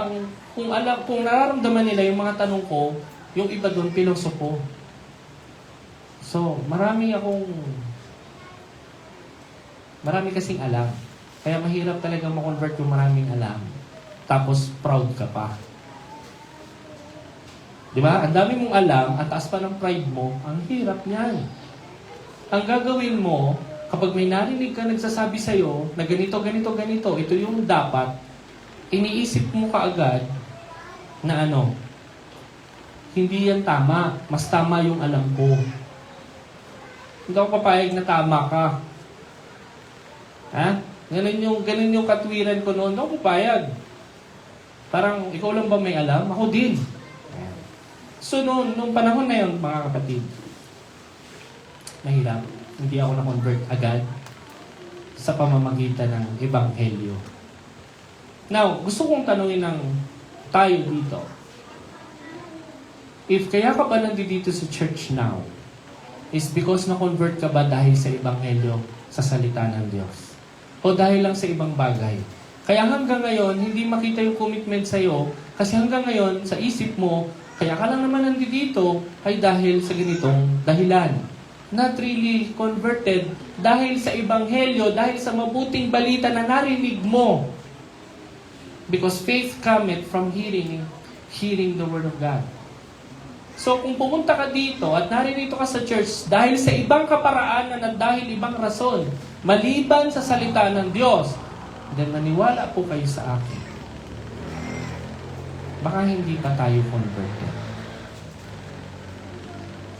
kung nararamdaman nila yung mga tanong ko, yung iba doon, pilosopo. So, marami kasing alam. Kaya mahirap talaga ma-convert yung maraming alam. Tapos, proud ka pa. Di ba? Ang dami mong alam, at taas pa ng pride mo, ang hirap niyan. Ang gagawin mo, kapag may narinig ka nagsasabi sa'yo na ganito, ganito, ganito, ito yung dapat, iniisip mo kaagad na hindi yan tama. Mas tama yung alam ko. Hindi ako papayag na tama ka. Ha? Ganun yung katwiran ko noon. Hindi ako papayag. Parang, ikaw lang ba may alam? Ako din. So, nung panahon na yun, mga kapatid, mahirap. Hindi ako na-convert agad sa pamamagitan ng Ebanghelyo. Now, gusto kong tanungin ng tayo dito. If kaya ka ba nandito sa church now, is because na-convert ka ba dahil sa Ebanghelyo, sa salita ng Diyos? O dahil lang sa ibang bagay? Kaya hanggang ngayon, hindi makita yung commitment sa'yo, kasi hanggang ngayon, sa isip mo, kaya ka lang naman nandito ay dahil sa ganitong dahilan. Not really converted dahil sa Ebanghelyo, dahil sa mabuting balita na narinig mo. Because faith cometh from hearing the Word of God. So kung pumunta ka dito at naririto ka sa church dahil sa ibang kaparaanan at dahil ibang rason, maliban sa salita ng Diyos, then maniwala po kayo sa akin. Baka hindi pa tayo converted.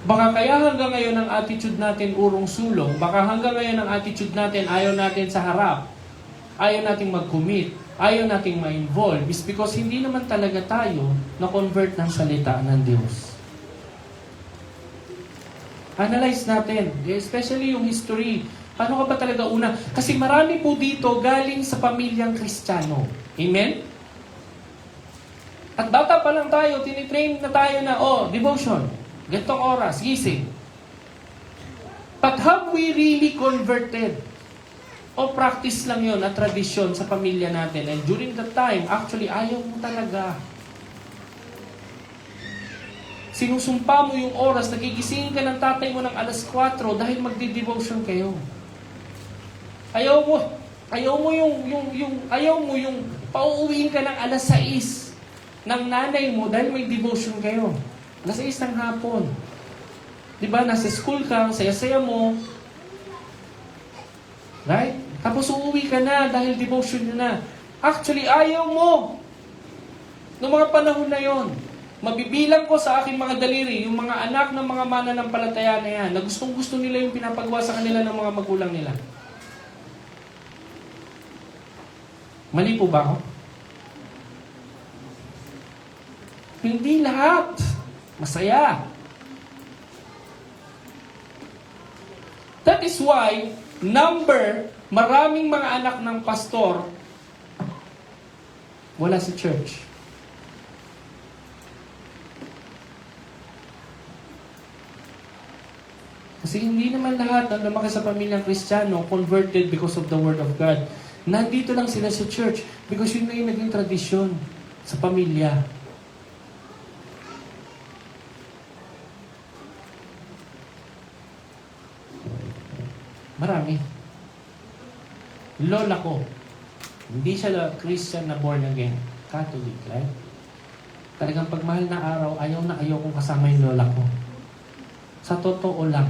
Baka kaya hanggang ngayon ang attitude natin urong sulong, baka hanggang ngayon ang attitude natin ayaw natin sa harap, ayaw nating mag-commit, ayaw nating ma-involve, is because hindi naman talaga tayo na-convert ng salita ng Diyos. Analyze natin, especially yung history. Paano ka ba talaga una? Kasi marami po dito galing sa pamilyang Kristiyano. Amen? At bata pa lang tayo, tinitrain na tayo na, devotion, gantong oras, gising. But have we really converted? O practice lang yon at tradisyon sa pamilya natin? And during that time, actually, ayaw mo talaga. Sinusumpa mo yung oras, nagigisingin ka ng tatay mo ng alas 4 dahil magdi-devotion kayo. Ayaw mo yung pauuwiin ka ng alas 6 ng nanay mo dahil may devotion kayo. Alas 6 ng hapon. Diba, nasa school ka, ang saya-saya mo. Right? Tapos uuwi ka na dahil devotion nyo na. Actually, ayaw mo. Noong mga panahon na yon, mabibilang ko sa aking mga daliri, yung mga anak ng mga mananampalataya na yan, na gustong-gusto nila yung pinapagawa sa kanila ng mga magulang nila. Mali po ba ako? Hindi lahat masaya. That is why, maraming mga anak ng pastor wala sa church. Kasi hindi naman lahat ng lumaki sa pamilyang Kristiyano converted because of the Word of God. Nandito lang sila sa church because yun na yung naging tradisyon sa pamilya. Marami. Lola ko, hindi siya Christian na born again. Catholic, right? Talagang pag mahal na araw, ayaw kong kasama yung lola ko. Sa totoo lang.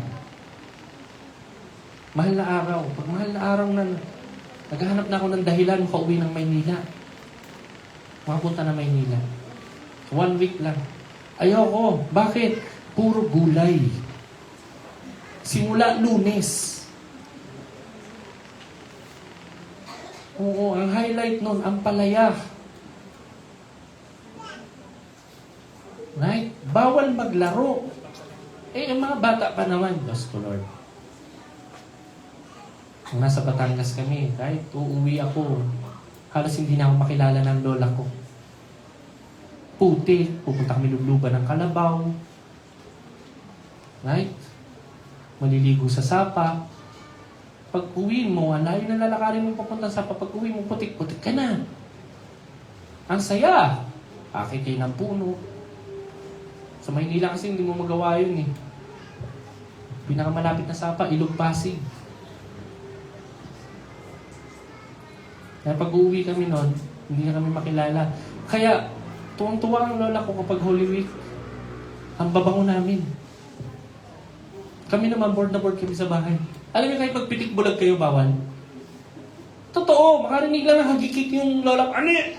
Mahal na araw. Pag mahal na araw na, naghahanap na ako ng dahilan makauwi ng Maynila. Makapunta na Maynila. 1 week lang. Ayoko. Bakit? Puro gulay. Simula Lunes. Oo, ang highlight nun, ang palaya. Right? Bawal maglaro. Ang mga bata pa naman, Diyos ko Lord. Kung nasa Batangas kami, right? Uuwi ako. Halos hindi na ako makilala ng lola ko. Puti. Pupunta kami lubluban ng kalabaw. Right? Maliligo sa sapa. Pag uwi mo, ang layo na lalakarin mo papunta sa sapa. Pag uwi mo, putik-putik ka na. Ang saya. Akit kayo ng puno. Sa Maynila kasi hindi mo magawa yun eh. Pinakamalapit na sapa, Ilog Pasig. Kaya pag uuwi kami nun, hindi na kami makilala. Kaya, tuwang-tuwa ang lola ko kapag Holy Week. Ang babango namin. Kami naman, board na board kami sa bahay. Alam niyo kahit magpitik bulag kayo, bawal. Totoo, makarinig lang na hagikik yung lola. Ano yan?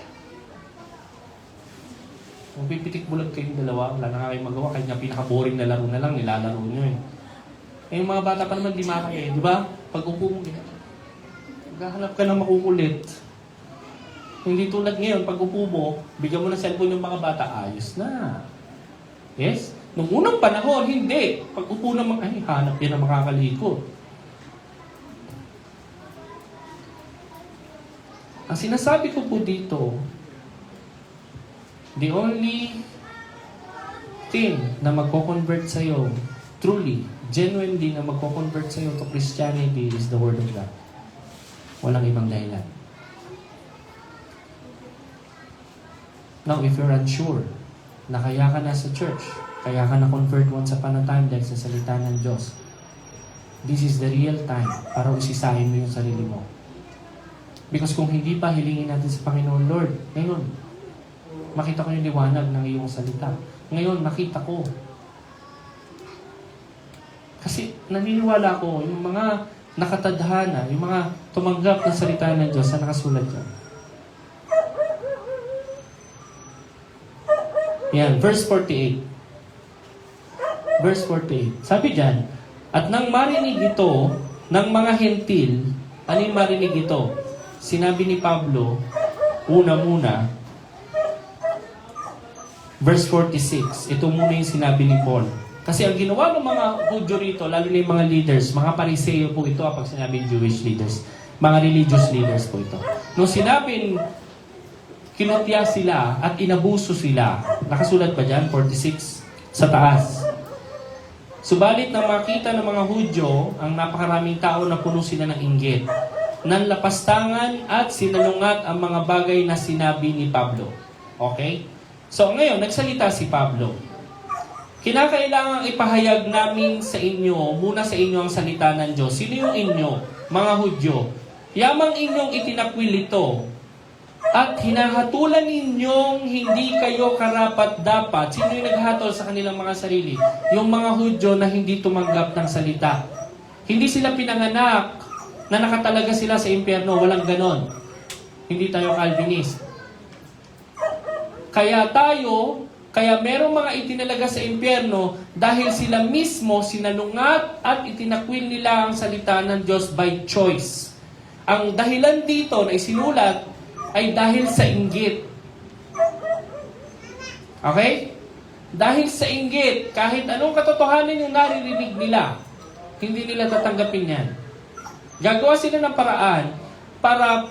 Kung pipitik bulag kayong dalawa, wala na nga kayong magawa. Kahit nga pinaka-boring na laro na lang, nilalaro nyo eh. Eh yung mga bata pa naman, di makakaya eh. Di ba? Pag upo mo, maghahanap ka ng makukulit. Hindi tulad ngayon, pag upo mo, bigyan mo ng cellphone yung mga bata, ayos na. Yes? Nung unang panahon, hindi. Pag upo naman, ay, hanap yan ang makakalikot. Ang sinasabi ko po dito, the only thing na magko-convert sa'yo, truly, genuinely na magko-convert sa'yo to Christianity is the Word of God. Walang ibang dahilan. Now, if you're unsure na kaya ka nasa church, kaya ka na-convert once upon a time dahil sa salita ng Diyos, this is the real time para usisahin mo yung sarili mo. Because kung hindi pa, hilingin natin sa Panginoon, Lord, ngayon, makita ko yung liwanag ng iyong salita. Ngayon, nakita ko. Kasi naniniwala ko, yung mga nakatadhana, yung mga tumanggap ng salita ng Diyos na nakasulat dyan. Yan, verse 48. Verse 48. Sabi dyan, at nang marinig ito ng mga hentil, ano yung marinig ito? Sinabi ni Pablo, una muna, verse 46, ito muna yung sinabi ni Paul. Kasi ang ginawa ng mga Hudyo rito, lalo na yung mga leaders, mga Pariseo po ito pag sinabing Jewish leaders, mga religious leaders po ito. Nung sinabing kinutya sila at inabuso sila, nakasulat ba dyan? 46 sa taas. Subalit na makita ng mga Hudyo, ang napakaraming tao na puno sila ng inggit, nanlapastangan at sinalungat ang mga bagay na sinabi ni Pablo. Okay? So ngayon, nagsalita si Pablo. Kinakailangang ipahayag namin sa inyo, muna sa inyo ang salita ng Diyos. Sino yung inyo? Mga Hudyo. Yamang inyong itinakwil ito at hinahatulan ninyong hindi kayo karapat-dapat. Sino yung naghatol sa kanilang mga sarili? Yung mga Hudyo na hindi tumanggap ng salita. Hindi sila pinanganak na nakatalaga sila sa impyerno. Walang ganon. Hindi tayo Calvinist. Kaya merong mga itinalaga sa impyerno dahil sila mismo sinalungat at itinakwil nila ang salita ng Diyos by choice. Ang dahilan dito na isinulat ay dahil sa inggit. Okay? Dahil sa inggit, kahit anong katotohanan yung naririnig nila, hindi nila tatanggapin yan. Gagawa sila ng paraan para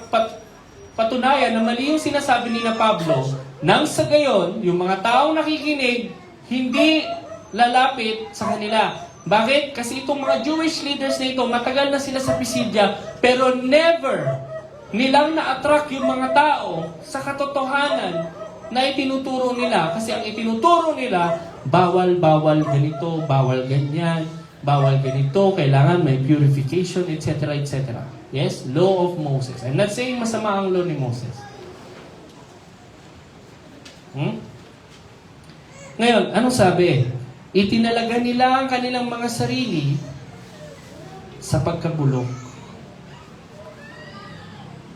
patunayan na mali yung sinasabi ni na Pablo, nang sa gayon, yung mga taong nakikinig, hindi lalapit sa kanila. Bakit? Kasi itong mga Jewish leaders na ito, matagal na sila sa Pisidia, pero never nilang na-attract yung mga tao sa katotohanan na itinuturo nila. Kasi ang itinuturo nila, bawal ganito, bawal ganyan, bawal ganito, kailangan may purification, etc., etc. Yes? Law of Moses. I'm not saying masama ang law ni Moses. Ngayon, anong sabi? Itinalaga nila ang kanilang mga sarili sa pagkabulok.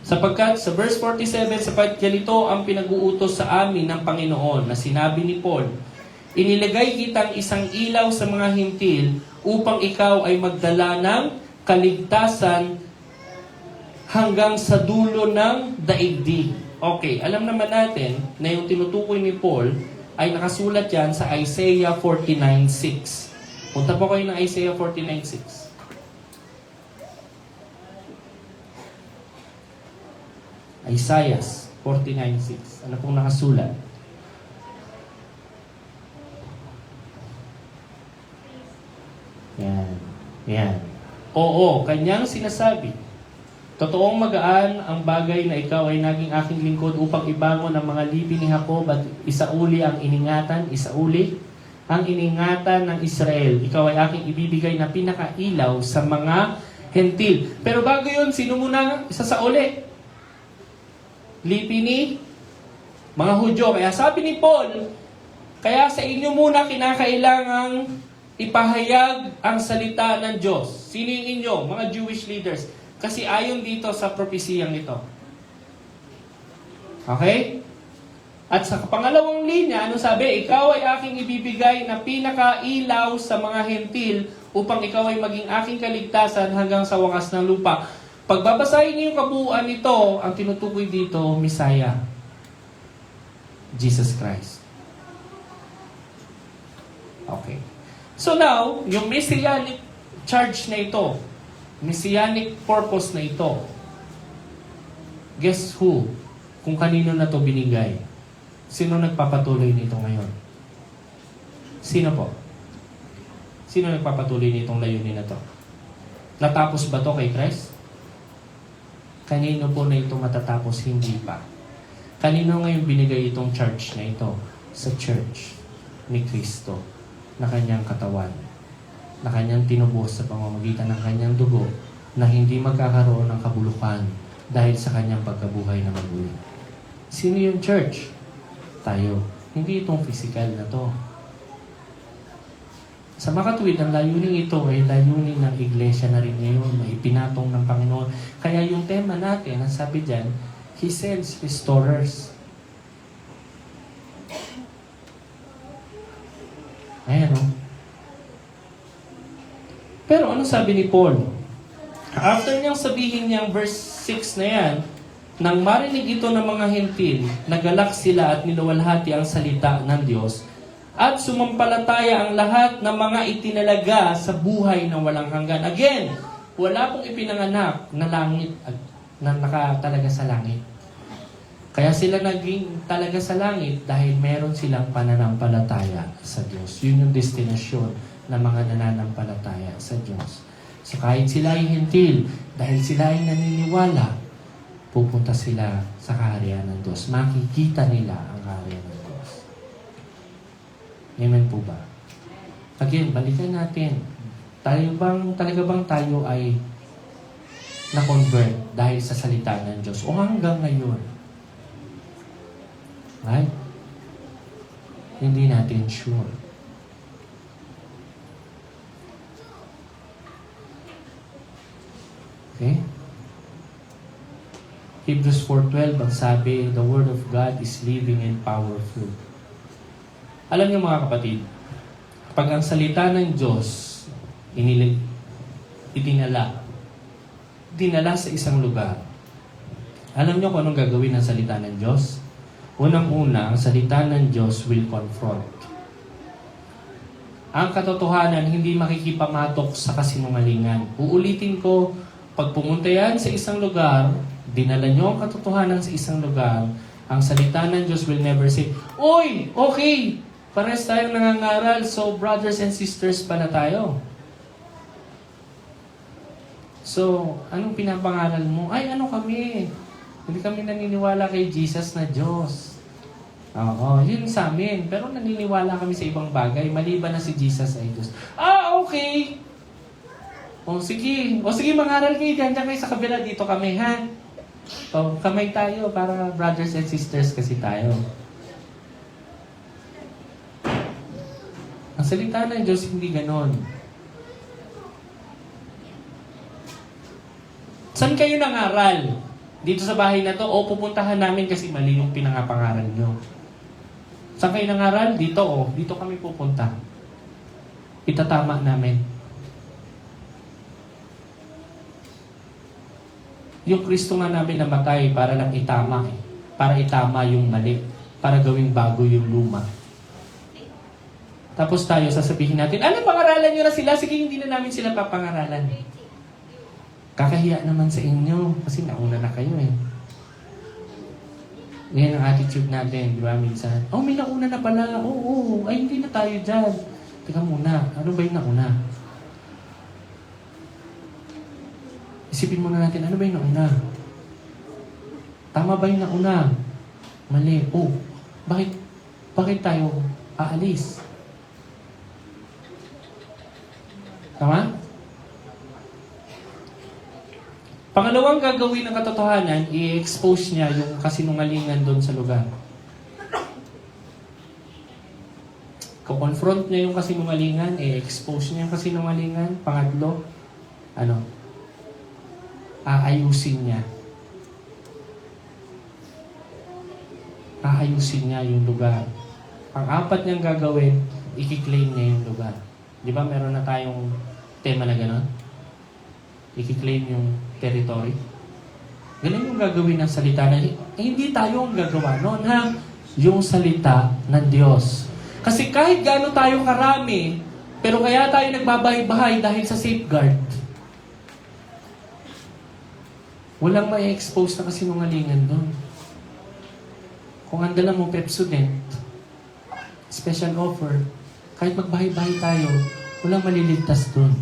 Sapagkat sa verse 47, sapagkat ganito ang pinag-uutos sa amin ng Panginoon na sinabi ni Paul, inilagay kitang isang ilaw sa mga hintil upang ikaw ay magdala ng kaligtasan hanggang sa dulo ng daigdig. Okay, alam naman natin na yung tinutukoy ni Paul ay nakasulat yan sa Isaiah 49:6. Punta po kayo ng Isaiah 49:6. Isaiah 49:6. Ano pong nakasulat? Yan. Oo, kanyang sinasabi, totoong magaan ang bagay na ikaw ay naging aking lingkod upang ibangon ang mga libi ni Jacob at isauli ang iningatan ng Israel. Ikaw ay aking ibibigay na pinakailaw sa mga hentil. Pero bago yun, sino muna isasauli? Lipi ni mga Hudyo. Kaya sabi ni Paul, Kaya sa inyo muna kinakailangang ipahayag ang salita ng Diyos. Sino yung inyo? Mga Jewish leaders. Kasi ayon dito sa propesiyang ito. Okay? At sa pangalawang linya, ano sabi? Ikaw ay aking ibibigay na pinakailaw sa mga hentil upang ikaw ay maging aking kaligtasan hanggang sa wakas ng lupa. Pagbabasahin niyo yung kabuuan nito, ang tinutukoy dito, Messiah. Jesus Christ. Okay. So now, yung messianic charge na ito, messianic purpose na ito, guess who? Kung kanino na to binigay? Sino nagpapatuloy nito ngayon? Sino po? Sino nagpapatuloy nitong layunin na to? Natapos ba to kay Christ? Kanino po na ito matatapos? Hindi pa. Kanino ngayon binigay itong charge na ito? Sa church ni Kristo na kanyang katawan, na kanyang tinubos sa pamamagitan ng kanyang dugo, na hindi magkakaroon ng kabulukan dahil sa kanyang pagkabuhay na maguli. Sino yung church? Tayo. Hindi itong physical na to. Sa makatuwid, ang layunin ito ay layunin ng iglesia na rin ngayon na ipinatong ng Panginoon. Kaya yung tema natin, ang sabi dyan, He sends restorers. Ayan o. Pero ano sabi ni Paul? After niyang sabihin niyang verse 6 na yan, nang marinig ito ng mga hentil, nagalak sila at niluwalhati ang salita ng Diyos, at sumampalataya ang lahat ng mga itinalaga sa buhay na walang hanggan. Again, wala pong ipinanganak na langit na nakatalaga sa langit. Kaya sila naging talaga sa langit dahil meron silang pananampalataya sa Diyos. Yun yung destinasyon ng mga nananampalataya sa Diyos. So kahit sila ay hentil, dahil sila ay naniniwala, pupunta sila sa kaharian ng Diyos. Makikita nila ang kaharian ng Diyos. Amen po ba? Again, balikan natin. Talaga bang tayo ay na-convert dahil sa salita ng Diyos? O hanggang ngayon? Right? Hindi natin sure. Okay? Hebrews 4:12 ang sabi, the Word of God is living and powerful. Alam niyo mga kapatid, pag ang salita ng Diyos dinala sa isang lugar, alam niyo kung anong gagawin ng salita ng Diyos? Unang-una, ang salita ng Diyos will confront. Ang katotohanan hindi makikipamatok sa kasinungalingan. Uulitin ko, pag pumunta yan sa isang lugar, dinala nyo ang katotohanan sa isang lugar, ang salita ng Diyos will never say, "Oy, okay, pares tayong nangangaral, so brothers and sisters pala tayo." So, anong pinapangaral mo? Ay, ano kami? Hindi kami naniniwala kay Jesus na Diyos. Oo, yun sa amin. Pero naniniwala kami sa ibang bagay, maliban na si Jesus ay Diyos. Ah, okay. O sige, mangaral kayo dyan kayo sa kabila, dito kami, ha? O, kamay tayo para brothers and sisters kasi tayo. Ang salita ng Diyos hindi ganon. Saan kayo nangaral? Dito sa bahay na to, o pupuntahan namin kasi mali yung pinangapangaral nyo. Saan kayo nangaral? Dito, dito kami pupunta. Itatama namin. Yung Kristo nga namin namatay para lang itama Para itama yung mali. Para gawing bago yung luma. Tapos tayo sasabihin natin, ano pangaralan nyo na sila? Sige, hindi na namin sila papangaralan. Kakahiya naman sa inyo. Kasi nauna na kayo eh. Yan ang attitude natin, di ba? Minsan, may nauna na pala. Oo, ay hindi na tayo dyan. Teka muna, ano ba yung nauna? Isipin muna natin, ano ba yung nauna? Tama ba yung nauna? Mali. Bakit tayo aalis? Tama? Pangalawang gagawin ng katotohanan, i-expose niya yung kasinungalingan doon sa lugar. Ko-confront niya yung kasinungalingan, expose niya yung kasinungalingan. Pangatlo, aayusin niya. Aayusin niya yung lugar. Ang apat niyang gagawin, i-claim niya yung lugar. Di ba meron na tayong tema na gano'n? I-claim yung territory. Ganun yung gagawin ng salita na hindi tayo ang gagawa noon, ha? Yung salita ng Diyos. Kasi kahit gaano tayo karami, pero kaya tayo nagbabahay-bahay dahil sa safeguard. Walang may expose na kasinungalingan doon. Kung ang dala mo Pepsodent, special offer, kahit magbahay-bahay tayo, walang maliligtas doon.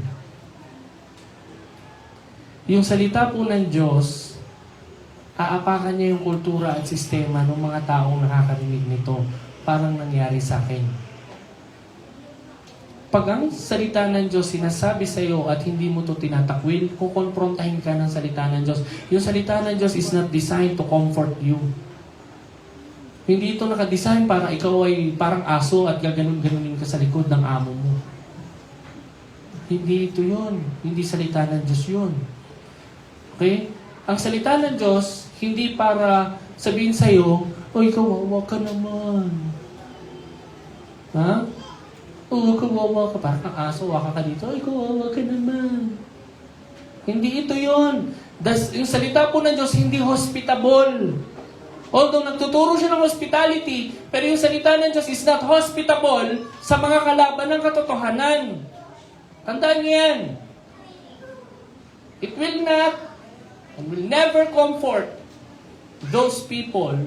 Yung salita po ng Diyos, aapakan niya yung kultura at sistema ng mga taong nakakarinig nito. Parang nangyari sa akin. Pag ang salita ng Diyos sinasabi sa iyo at hindi mo to tinatakwil, kukonfrontahin ka ng salita ng Diyos. Yung salita ng Diyos is not designed to comfort you. Hindi ito nakadesign para ikaw ay parang aso at gaganon-ganonin ka sa likod ng amo mo. Hindi ito yun. Hindi salita ng Diyos yun. Okay? Ang salita ng Diyos, hindi para sabihin sa iyo, "Oy, kawawa ka naman." Ha? "Oo, kawawa ka." Parang kang aso, waka ka dito, "Oy, kawawa ka naman." Hindi ito yun. Yung salita po ng Diyos, hindi hospitable. Although nagtuturo siya ng hospitality, pero yung salita ng Diyos is not hospitable sa mga kalaban ng katotohanan. Tandaan niyo yan. It will not and will never comfort those people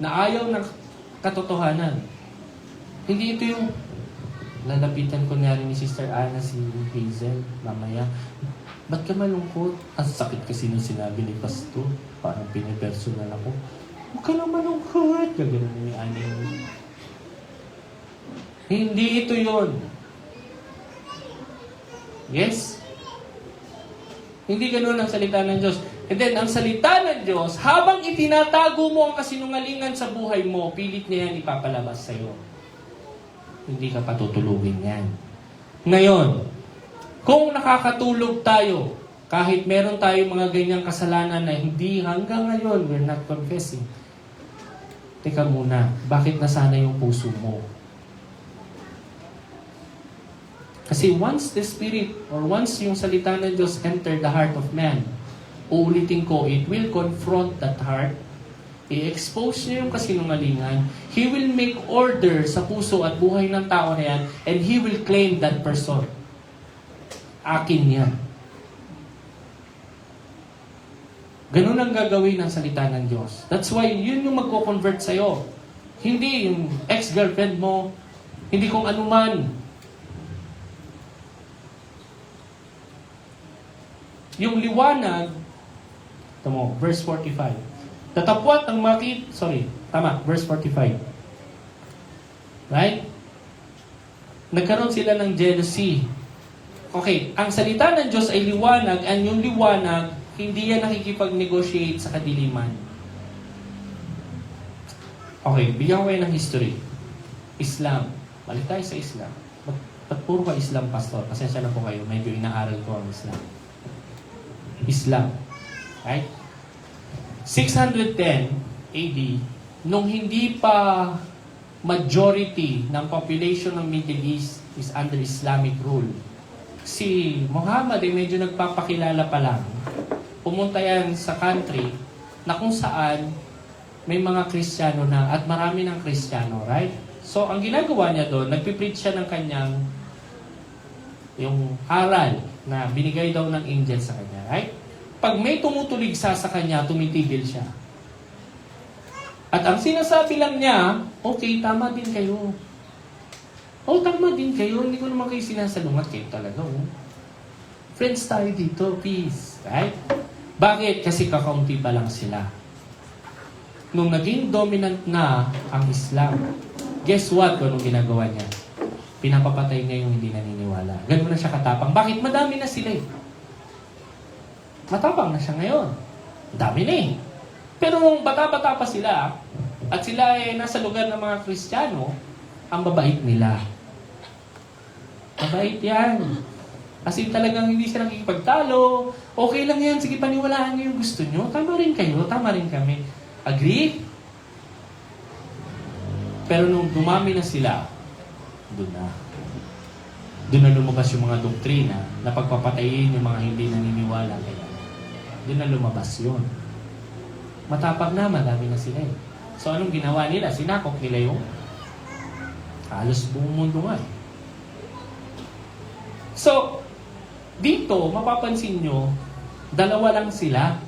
na ayaw ng katotohanan. Hindi ito yung lalapitan ko niya ni Sister Anna si Hazel mamaya. "Ba't ka malungkot?" Ang sakit kasi nung sinabi ni Pastor. Parang pinipersonal ako. "Huwag ka lang malungkot." Gagano'n ni Anna. Hindi ito yun. Yes? Hindi gano'n ang salita ng Diyos. And then, ang salita ng Diyos, habang itinatago mo ang kasinungalingan sa buhay mo, pilit niya yan ipapalabas sa'yo. Hindi ka patutulugin yan. Ngayon, kung nakakatulog tayo, kahit meron tayong mga ganyang kasalanan na hindi hanggang ngayon, we're not confessing. Teka muna, bakit nasana yung puso mo? Kasi once the Spirit, or once yung salita ng Diyos enter the heart of man, uulitin ko, it will confront that heart, i-expose niya yung kasinungalingan, He will make order sa puso at buhay ng tao na yan, and He will claim that person. Akin yan. Ganun ang gagawin ng salita ng Diyos. That's why yun yung magko-convert sa'yo. Hindi yung ex-girlfriend mo, hindi kung anuman. Yung liwanag, ito mo, verse 45. Tatapwat ang verse 45. Right? Nagkaroon sila ng jealousy. Okay, ang salita ng Diyos ay liwanag, and yung liwanag, hindi yan nakikipag-negotiate sa kadiliman. Okay, bigyan ko kayo ng history. Islam. Balik tayo sa Islam. Ba't puro ka Islam, Pastor? Pasensya na po kayo, medyo inaaral ko ang Islam. Islam. Right? 610 AD, nung hindi pa majority ng population ng Middle East is under Islamic rule, si Muhammad ay medyo nagpapakilala pa lang. Pumunta yan sa country na kung saan may mga Kristiyano na at marami ng Kristiyano, right? So, ang ginagawa niya doon, nagpipreach siya ng kanyang yung aral na binigay daw ng angel sa kanya, right? Pag may tumutuligsa sa kanya, tumitigil siya. At ang sinasabi lang niya, okay, tama din kayo. Oh, tama din kayo. Hindi ko naman kayo sinasalungat kayo talaga. Oh. Friends tayo dito, peace. Right? Bakit? Kasi kakaunti pa lang sila. Nung naging dominant na ang Islam, guess what? Anong ginagawa niya? Pinapapatay niya yung hindi naniniwala. Ganun na siya katapang. Bakit? Madami na sila eh. Matapang na siya ngayon. Dami na eh. Pero nung bata-bata pa sila, at sila ay nasa lugar ng mga Kristiyano, ang babait nila. Mabait yan. Kasi talagang hindi siya nakikipagtalo. Okay lang yan, sige paniwalaan niyo yung gusto niyo. Tama rin kayo, tama rin kami. Agree? Pero nung dumami na sila, doon na lumabas yung mga doktrina na pagpapatayin yung mga hindi naniniwala kaya. Doon na lumabas yun. Matapag na, madami na sila eh. So anong ginawa nila? Sinakop nila yung halos buong mundo nga eh. So, dito, mapapansin nyo, dalawa lang sila.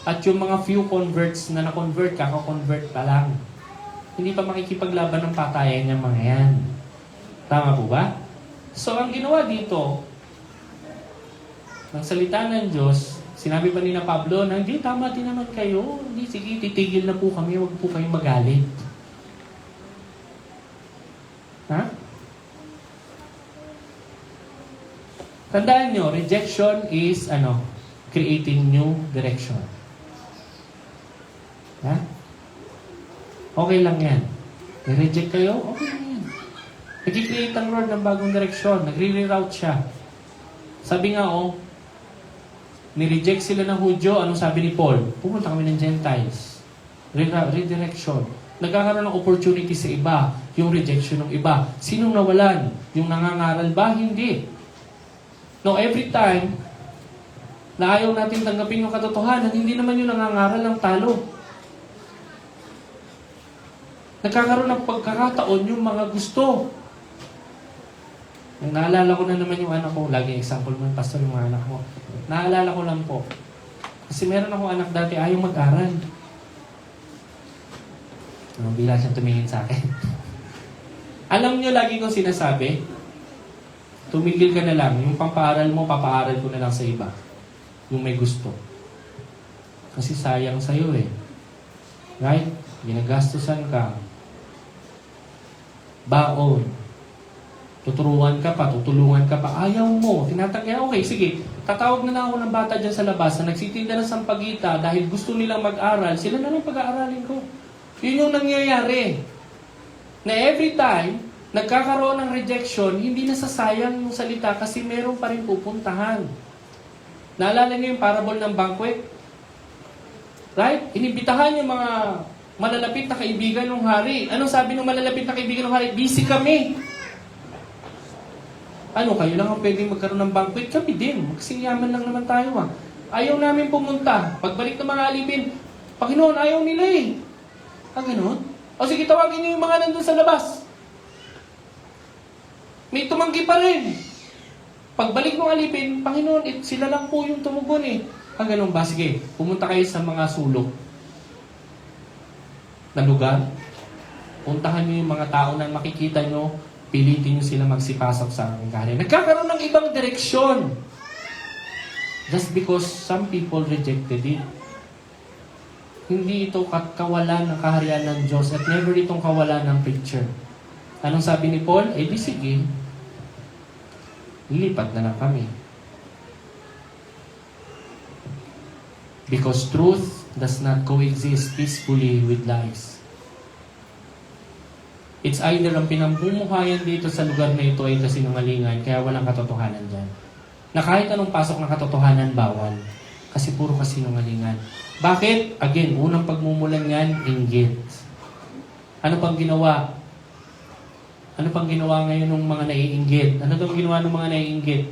At yung mga few converts na na-convert, kaka-convert pa lang. Hindi pa makikipaglaban ng patayan yung mga yan. Tama po ba? So, ang ginawa dito, ng salita ng Diyos, sinabi pa ni na Pablo na, hindi, tama din naman kayo. Hindi, sige, titigil na po kami, huwag po kayong magalit. Ha? Tandaan nyo, rejection is, creating new direction. Ha? Okay lang yan. I-reject kayo, okay lang yan. Nag-create ang Lord ng bagong direksyon. Nagre-reroute siya. Sabi nga, ni-reject sila ng Hudyo. Anong sabi ni Paul? Pumunta kami ng Gentiles. Redirection. Nagkakaroon ng opportunity sa iba. Yung rejection ng iba. Sinong nawalan? Yung nangangaral ba? Hindi. No, every time na ayaw natin tanggapin yung katotohanan, hindi naman yung nangangaral ng talo. Nagkakaroon ng pagkakataon yung mga gusto. Naalala ko na naman yung anak ko. Lagi example mo yung pastor yung mga anak mo. Naalala ko lang po. Kasi meron akong anak dati ayaw mag-aral. Bila siyang tumingin sa akin. Alam niyo, lagi kong sinasabi, tumigil ka na lang. Yung pampaaral mo, papaaral ko na lang sa iba. Yung may gusto. Kasi sayang sa'yo eh. Right? Ginagastusan ka. Baon. Tuturuan ka pa, tutulungan ka pa. Ayaw mo. Tinatagyan, okay, sige. Tatawag na lang ako ng bata dyan sa labas na nagsitinda ng sampagita dahil gusto nilang mag-aral. Sila na lang pag-aaralin ko. Yun yung nangyayari. Na every time, nagkakaroon ng rejection, hindi nasasayang yung salita kasi meron pa rin pupuntahan. Naalala niyo yung parable ng banquet? Right? Inibitahan yung mga malalapit na kaibigan ng hari. Anong sabi ng malalapit na kaibigan ng hari? Busy kami. Kayo lang ang pwedeng magkaroon ng banquet? Kami din. Magsiyaman lang naman tayo Ayaw namin pumunta. Pagbalik ng mga alipin, Panginoon, ayaw nila eh. Ganon? O sige, tawagin niyo yung mga nandun sa labas. May tumanggi pa rin. Pagbalik ng alipin, Panginoon, sila lang po yung tumugon eh. Ganon ba? Sige, pumunta kayo sa mga sulok na lugar. Puntahan niyo yung mga tao na makikita niyo, pilitin niyo sila magsipasok sa anggarin. Nagkakaroon ng ibang direksyon. Just because some people rejected it. Hindi ito kawalan ng kaharian ng Diyos at never itong kawalan ng picture. Anong sabi ni Paul? Di sige, lilipat na lang kami. Because truth does not coexist peacefully with lies. It's either ang pinamumuhayan dito sa lugar na ito ay kasinungalingan, kaya walang katotohanan dyan. Na kahit anong pasok ng katotohanan, bawal. Kasi puro kasinungalingan. Bakit? Again, unang pagmumulan yan, inggit. Ano pang ginawa? Ano pang ginawa ngayon ng mga naiinggit? Ano pang ginawa ng mga naiinggit?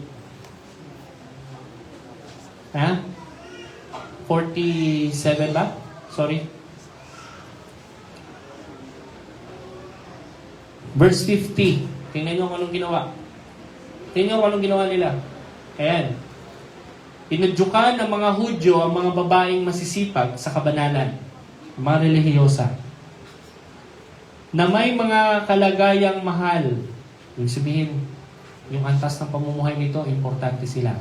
47 ba? Sorry. Verse 50. Tingnan nyo kung anong ginawa. Tingnan nyo kung anong ginawa nila. Ayan. Inadyukan ng mga Hudyo ang mga babaeng masisipag sa kabanalan. Mga relihiyosa. Na may mga kalagayang mahal. Ibig sabihin, yung antas ng pamumuhay nito, importante sila.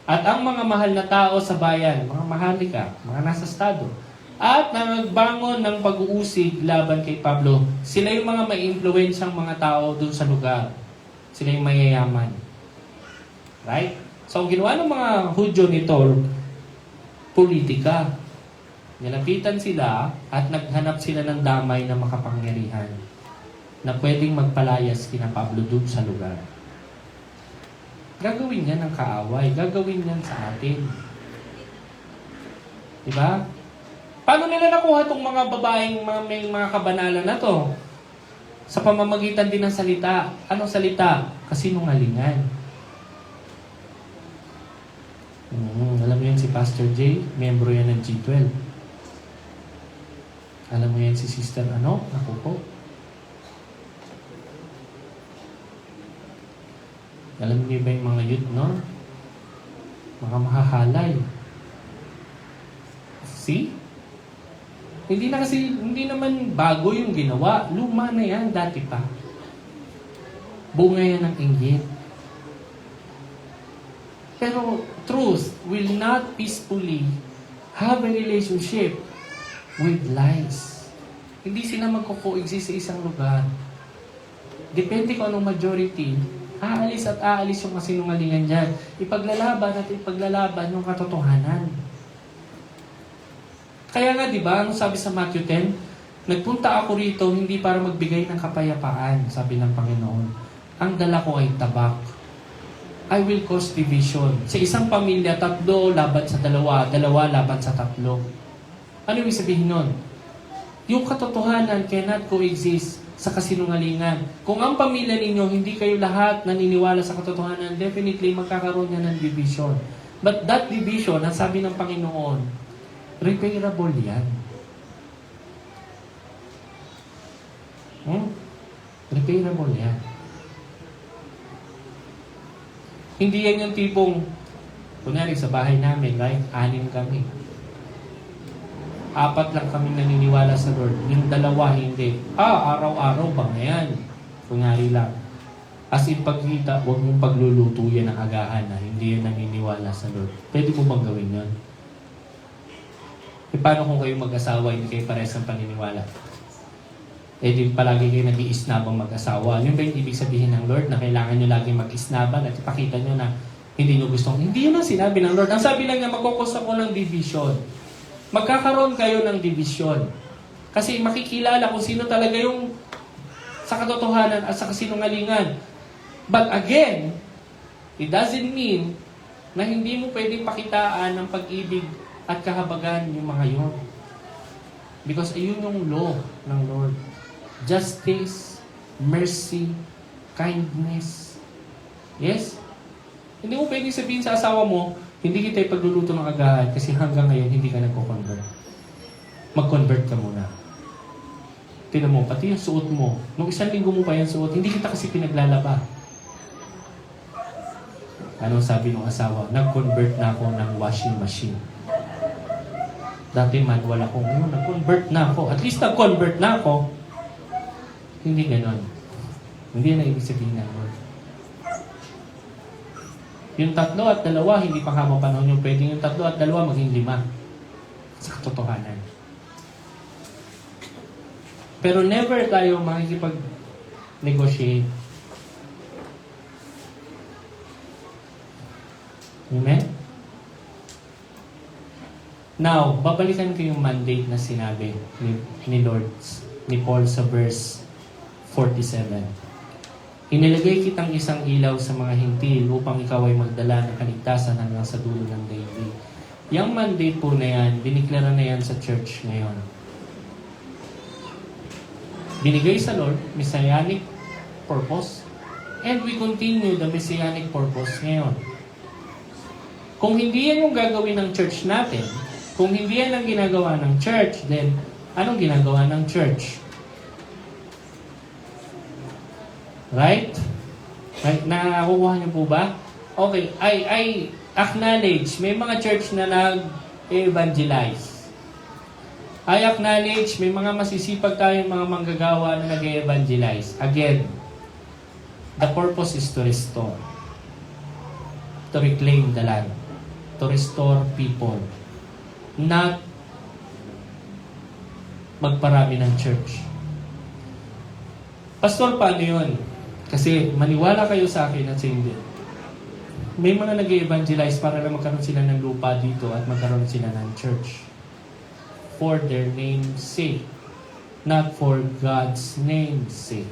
At ang mga mahal na tao sa bayan, mga mahalika, mga nasa estado, at nagbangon ng pag-uusig laban kay Pablo, sila yung mga mai-influensyang mga tao dun sa lugar. Sila yung mayayaman. Right? So, ang ginawa ng mga Hudyo nito, politika. Nilapitan sila at naghanap sila ng damay na makapangyarihan. na pwedeng magpalayas kina Pablo doon sa lugar. Gagawin yan ng kaaway. Gagawin yan sa atin. Diba? Paano nila nakuha itong mga babaeng may mga kabanalan na to? Sa pamamagitan din ng salita. Anong salita? Kasinungalingan. Alam mo yan si Pastor J, membro yan ng G12. Alam mo yan si Sister Ako po. Alam niyo ba yung mga youth, no? Mga mahahalay. See? Hindi naman bago yung ginawa. Luma na yan, dati pa. Bunga yan ng inggit. Pero truth will not peacefully have a relationship with lies. Hindi sila magko-coexist sa isang lugar. Depende kung anong majority, aalis at aalis yung kasinungalingan dyan. Ipaglalaban yung katotohanan. Kaya nga, di ba, anong sabi sa Matthew 10? Nagpunta ako rito hindi para magbigay ng kapayapaan, sabi ng Panginoon. Ang dala ko ay tabak. I will cause division. Sa isang pamilya, 3 laban sa 2, 2 laban sa 3. Ano ibig sabihin nun? Yung katotohanan cannot coexist sa kasinungalingan. Kung ang pamilya ninyo, hindi kayo lahat naniniwala sa katotohanan, definitely magkakaroon yan ng division. But that division, ang sabi ng Panginoon, repairable yan. Repairable yan. Hindi yan yung tipong, kunwari sa bahay namin, right? 6 kami. 4 lang kami naniniwala sa Lord. Yung 2 hindi. Araw-araw ba ngayon? Kunwari lang. As in pagkita, huwag mong pagluluto yan ng agahan na hindi yan naniniwala sa Lord. Pwede mo bang gawin yun? Paano kung kayo mag-asawa, hindi kayo parehas ng paniniwala? Di palagi kayo nag-iisnabang mag-asawa. Yun ba yung ibig sabihin ng Lord na kailangan nyo lagi mag-isnaban at ipakita nyo na hindi nyo gustong, hindi yun ang sinabi ng Lord. Ang sabi lang niya, magkukos ako ng division. Magkakaroon kayo ng division. Kasi makikilala kung sino talaga yung sa katotohanan at sa kasinungalingan. But again, it doesn't mean na hindi mo pwedeng pakitaan ng pag-ibig at kahabagan yung mga yun. Because ayun yung law ng Lord. Justice, mercy, kindness. Yes? Hindi mo pwedeng sabihin sa asawa mo, hindi kita ipagluluto ng agahan kasi hanggang ngayon hindi ka nagko-convert. Mag-convert ka muna. Tingnan mo, pati yung suot mo. Nung 1 linggo mo pa yung suot, hindi kita kasi pinaglalaba. Anong sabi ng asawa? Nag-convert na ako ng washing machine. Dati manual ako. Nag-convert na ako. At least nag-convert na ako. Hindi ganon. Hindi na ibig sabihin ng Lord. Yung 3 at 2, hindi pa kamo panahon yung pwedeng yung 3 at 2 maging 5. Sa katotohanan. Pero never tayo makikipag-negotiate. Amen? Now, babalikan ko yung mandate na sinabi ni Lord, ni Paul sa verse 47. Inilagay kitang isang ilaw sa mga hintil upang ikaw ay magdala ng kaligtasan hanggang sa dulo ng daigdig. Yung mandate po na yan, diniklara na yan sa church ngayon. Binigay sa Lord, messianic purpose, and we continue the messianic purpose ngayon. Kung hindi yan yung gagawin ng church natin, kung hindi yan ang ginagawa ng church, then anong ginagawa ng church? Right? Right? Nakukuha niyo po ba? Okay, I acknowledge, may mga church na nag-evangelize. I acknowledge, may mga masisipag tayong mga manggagawa na nag-evangelize. Again, the purpose is to restore. To reclaim the land. To restore people. Not magparami ng church. Pastor, paano yun? Kasi maniwala kayo sa akin at sa hindi. May mga nag-evangelize para na magkaroon sila ng lupa dito at magkaroon sila ng church. For their name's sake. Not for God's name's sake.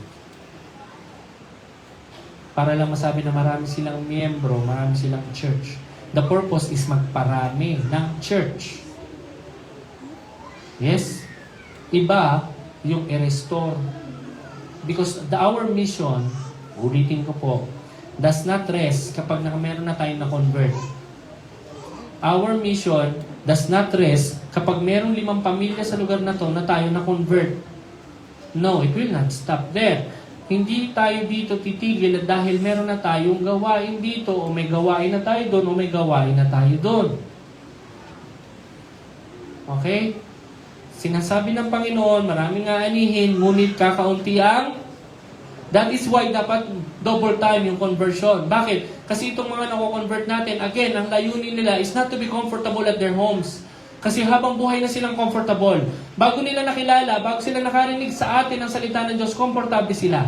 para lang masabi na marami silang miyembro, marami silang church. The purpose is magparami ng church. Yes? Iba yung i-restore. Because our mission, ulitin ko po, does not rest kapag meron na tayong na-convert. Our mission does not rest kapag merong 5 pamilya sa lugar na to na tayo na-convert. No, it will not stop there. Hindi tayo dito titigil at dahil meron na tayong gawain dito o may gawain na tayo doon o may gawain na tayo doon. Okay? Sinasabi ng Panginoon, maraming aanihin, ngunit kakaunti ang. That is why dapat double time yung conversion. Bakit? Kasi itong mga nako-convert natin, again, ang layunin nila is not to be comfortable at their homes. Kasi habang buhay na silang comfortable, bago nila nakilala, bago sila nakarinig sa atin ang salita ng Diyos, komportable sila.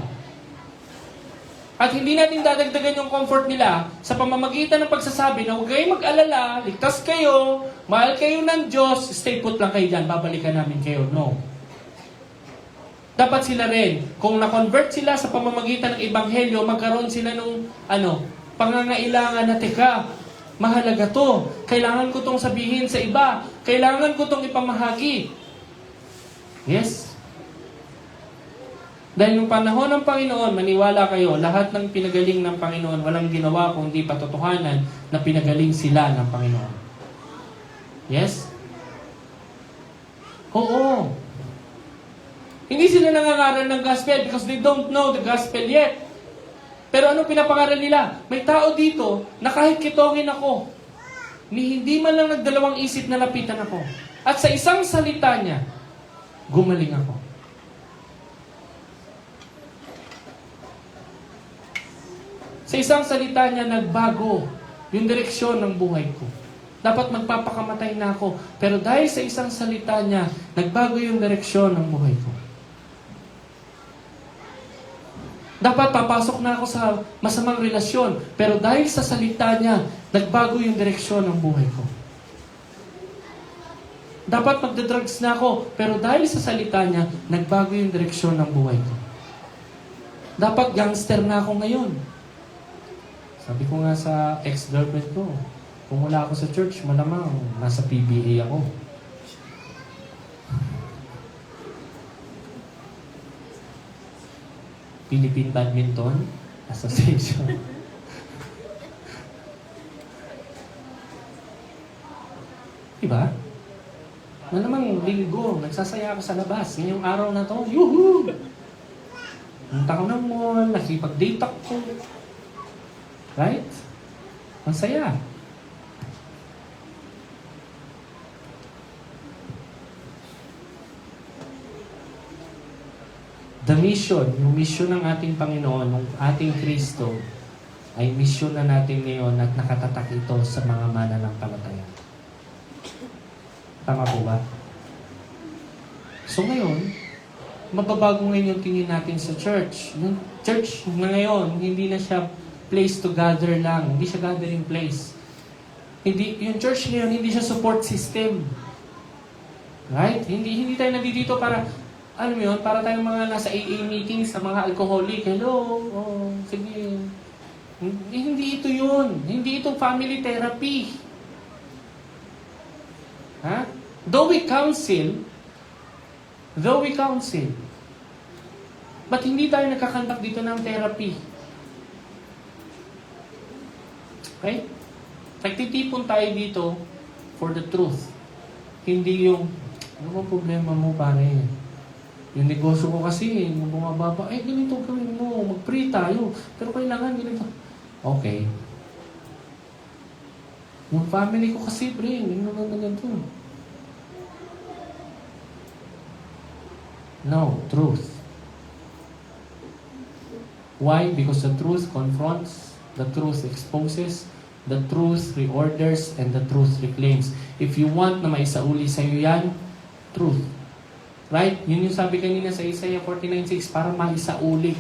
At hindi natin dadagdagan yung comfort nila sa pamamagitan ng pagsasabi na huwag kayong mag-alala, ligtas kayo, mahal kayo ng Diyos, stay put lang kayo dyan, babalikan namin kayo. No. Dapat sila rin, kung na-convert sila sa pamamagitan ng Ebanghelyo, magkaroon sila ng pangangailangan na, teka, mahalaga to. Kailangan ko tong sabihin sa iba. Kailangan ko tong ipamahagi. Yes? Dahil nung panahon ng Panginoon, maniwala kayo, lahat ng pinagaling ng Panginoon, walang ginawa kundi patotohanan na pinagaling sila ng Panginoon. Yes? Oo. Hindi sila nangangaral ng gospel because they don't know the gospel yet. Pero anong pinapangaral nila? May tao dito na kahit kitongin ako, ni hindi man lang nagdalawang isip na lapitan ako. At sa isang salita niya, gumaling ako. Sa isang salita niya, nagbago yung direksyon ng buhay ko. Dapat magpapakamatay na ako. Pero dahil sa isang salita niya, nagbago yung direksyon ng buhay ko. Dapat papasok na ako sa masamang relasyon. Pero dahil sa salita niya, nagbago yung direksyon ng buhay ko. Dapat magdadrugs na ako. Pero dahil sa salita niya, nagbago yung direksyon ng buhay ko. Dapat gangster na ako ngayon. Sabi ko nga sa ex-girlfriend ko, kung wala ako sa church, malamang nasa PBA ako. Philippine Badminton Association. Diba? Malamang linggo, nagsasaya ako sa labas. Ngayong araw na to, yuhuu! Punta ko ng mall, nakipag-date ako. Right? Ang saya. The mission, yung mission ng ating Panginoon, ng ating Kristo, ay mission na natin ngayon at nakatatak ito sa mga mananampalataya. Tama po ba? So ngayon, mababago ngayon yung tingin natin sa church. Yung church na ngayon, hindi na siya place to gather lang. Hindi siya gathering place. Yung church ngayon, hindi siya support system. Right? Hindi tayo nandito para, alam mo yun, para tayong mga nasa AA meetings sa mga alcoholic. Hello, sige. Hindi ito yun. Hindi ito family therapy. Ha? Though we counsel, but hindi tayo nagkakandak dito ng therapy. Okay? Nagtitipon tayo dito for the truth. Hindi yung, ano ba problema mo, pare? Yung negosyo ko kasi, yung bumababa, ganito gawin mo, mag-pray tayo. Pero kailangan ganito. Okay. Yung family ko kasi, pre, hindi naman na ganito. No, truth. Why? Because the truth confronts, the truth exposes, the truth reorders, and the truth reclaims. If you want na maisauli sa'yo yan, truth. Right? Yun yung sabi kanina sa Isaiah 49:6, para maisauli.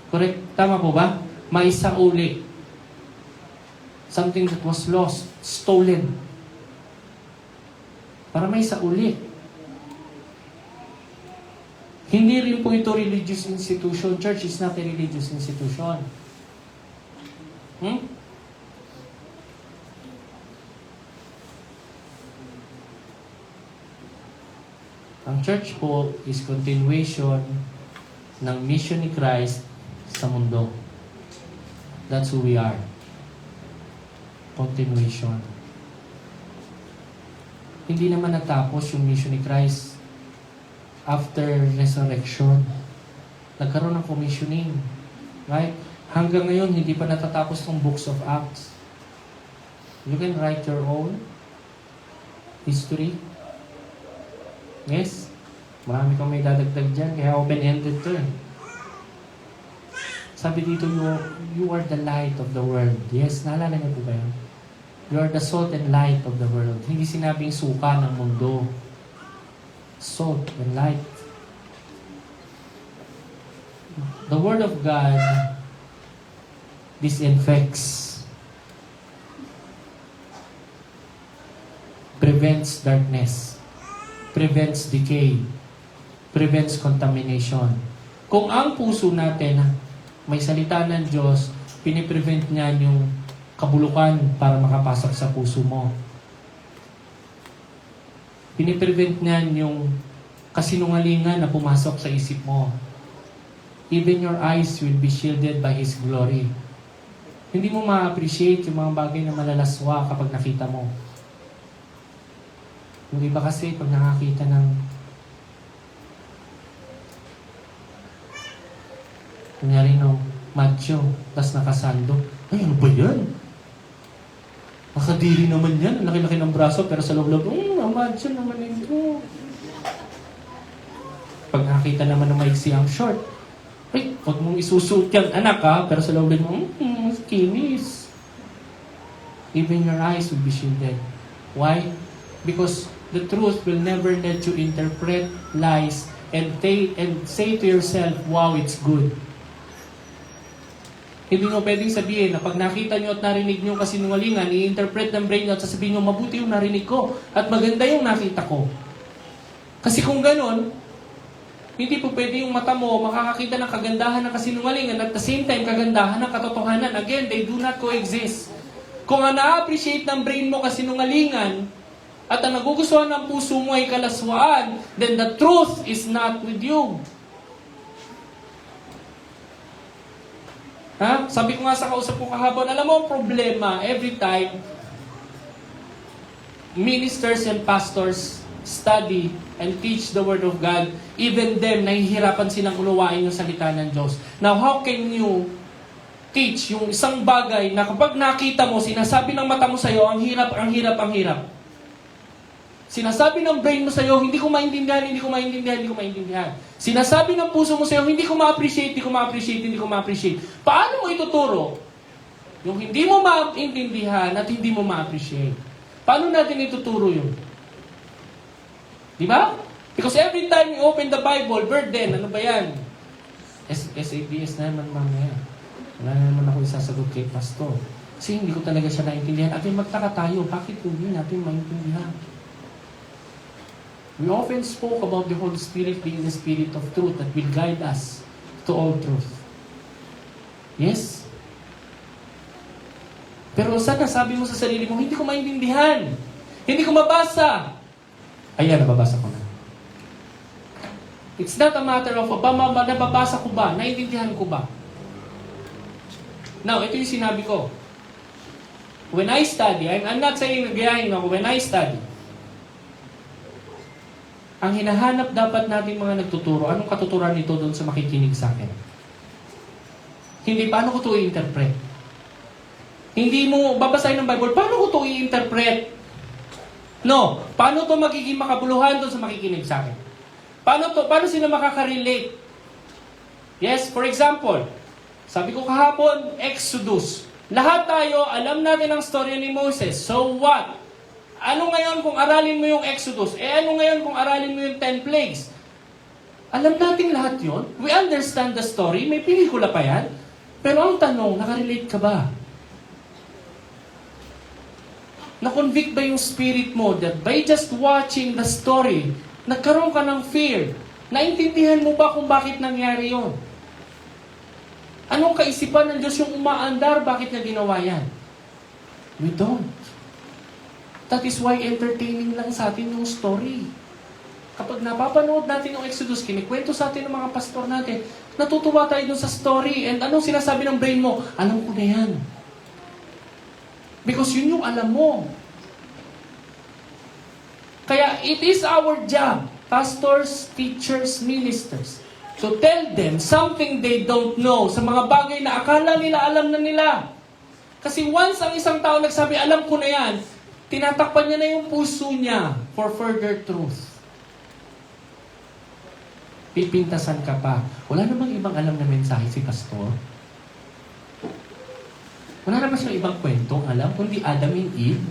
Correct? Tama po ba? Maisauli. Something that was lost, stolen. Para maisauli. Hindi rin po ito religious institution. Church is not a religious institution. Ang church po is continuation ng mission ni Christ sa mundo. That's who we are. Continuation. Hindi naman natapos yung mission ni Christ after resurrection. Nagkaroon ng commissioning. Right? Hanggang ngayon, hindi pa natatapos ng books of Acts. You can write your own history. Yes? Marami kang may dadagdag dyan, kaya open-ended to eh. Sabi dito, you are the light of the world. Yes, naalala niyo po ba yun? You are the salt and light of the world. Hindi sinabing suka ng mundo. Salt and light. The Word of God disinfects, prevents darkness, prevents decay, prevents contamination. Kung ang puso natin may salita ng Diyos, piniprevent niya yung kabulukan para makapasok sa puso mo. Piniprevent niya yung kasinungalingan na pumasok sa isip mo. Even your eyes will be shielded by His glory. Hindi mo ma-appreciate yung mga bagay na malalaswa kapag nakita mo. Yung iba kasi pag nakakita ng kunyari ng macho, tas nakasando, ay ano ba yan? Nakadiri naman yan, ang laki-laki ng braso, pero sa loob-loob, ang macho naman ito. Pag nakita naman ng maiksi ang short, ay, huwag mong isusuot yan, anak ha, pero sa loob-loob mo, kinis. Even your eyes will be shielded. Why? Because the truth will never let you interpret lies and say to yourself, wow, it's good. Hindi mo pwedeng sabihin na pag nakita nyo at narinig nyo kasinungalingan, i-interpret ng brain nyo at sasabihin nyo, mabuti yung narinig ko at maganda yung nakita ko. Kasi kung ganon, hindi po pwede yung mata mo makakakita ng kagandahan ng kasinungalingan at the same time kagandahan ng katotohanan. Again, they do not coexist. Kung ang na-appreciate ng brain mo kasinungalingan at ang nagugustuhan ng puso mo ay kalaswaan, then the truth is not with you. Ha? Sabi ko nga sa kausap ko kahapon, alam mo ang problema, every time ministers and pastors study and teach the Word of God, even them, nahihirapan silang unawain yung salita ng Diyos. Now, how can you teach yung isang bagay na kapag nakita mo, sinasabi ng mata mo sa'yo, ang hirap, ang hirap, ang hirap. Sinasabi ng brain mo sa'yo, hindi ko maintindihan, hindi ko maintindihan, hindi ko maintindihan. Sinasabi ng puso mo sa'yo, hindi ko ma-appreciate, hindi ko ma-appreciate, hindi ko ma-appreciate. Paano mo ituturo? Yung hindi mo maintindihan at hindi mo ma-appreciate. Paano natin ituturo yun? Di ba? Because every time you open the Bible, burden, ano ba yan? SABS na naman mamaya. Wala na naman ako isasagot kay pastor. Kasi hindi ko talaga siya naintindihan. At magtaka tayo, bakit hindi natin maintindihan? We often spoke about the Holy Spirit being the Spirit of truth that will guide us to all truth. Yes? Pero sana sabi mo sa sarili mo, hindi ko maintindihan. Hindi ko mabasa. Ayan, nababasa ko na. It's not a matter of, nababasa ko ba? Naintindihan ko ba? Now, ito yung sinabi ko. When I study, I'm not saying nagayahin ako, when I study, ang hinahanap dapat natin mga nagtuturo, anong katuturan nito doon sa makikinig sa akin? Hindi, paano ko ito i-interpret? Hindi mo babasahin ng Bible, paano ko ito i-interpret? No, paano ito magiging makabuluhan doon sa makikinig sa akin? Paano sila makaka-relate? Yes, for example, sabi ko kahapon, Exodus. Lahat tayo, alam natin ang storya ni Moses. So what? Ano ngayon kung aralin mo yung Exodus? Ano ngayon kung aralin mo yung 10 plagues? Alam natin lahat yon. We understand the story. May pelikula pa yan. Pero ang tanong, nakarelate ka ba? Na-convict ba yung spirit mo that by just watching the story, nagkaroon ka ng fear? Naintindihan mo ba kung bakit nangyari yon? Anong kaisipan ng Diyos yung umaandar? Bakit niya ginawa yan? We don't. That is why entertaining lang sa atin yung story. Kapag napapanood natin yung Exodus, kinikwento sa atin ng mga pastor natin, natutuwa tayo dun sa story. And anong sinasabi ng brain mo? Alam ko na yan. Because yun yung alam mo. Kaya it is our job, pastors, teachers, ministers, to tell them something they don't know sa mga bagay na akala nila alam na nila. Kasi once ang isang tao nagsabi, alam ko na yan, tinatakpan niya na yung puso niya for further truth. Pipintasan ka pa. Wala namang ibang alam na mensahe si pastor. Wala naman siyang ibang kwentong alam, kundi Adam and Eve.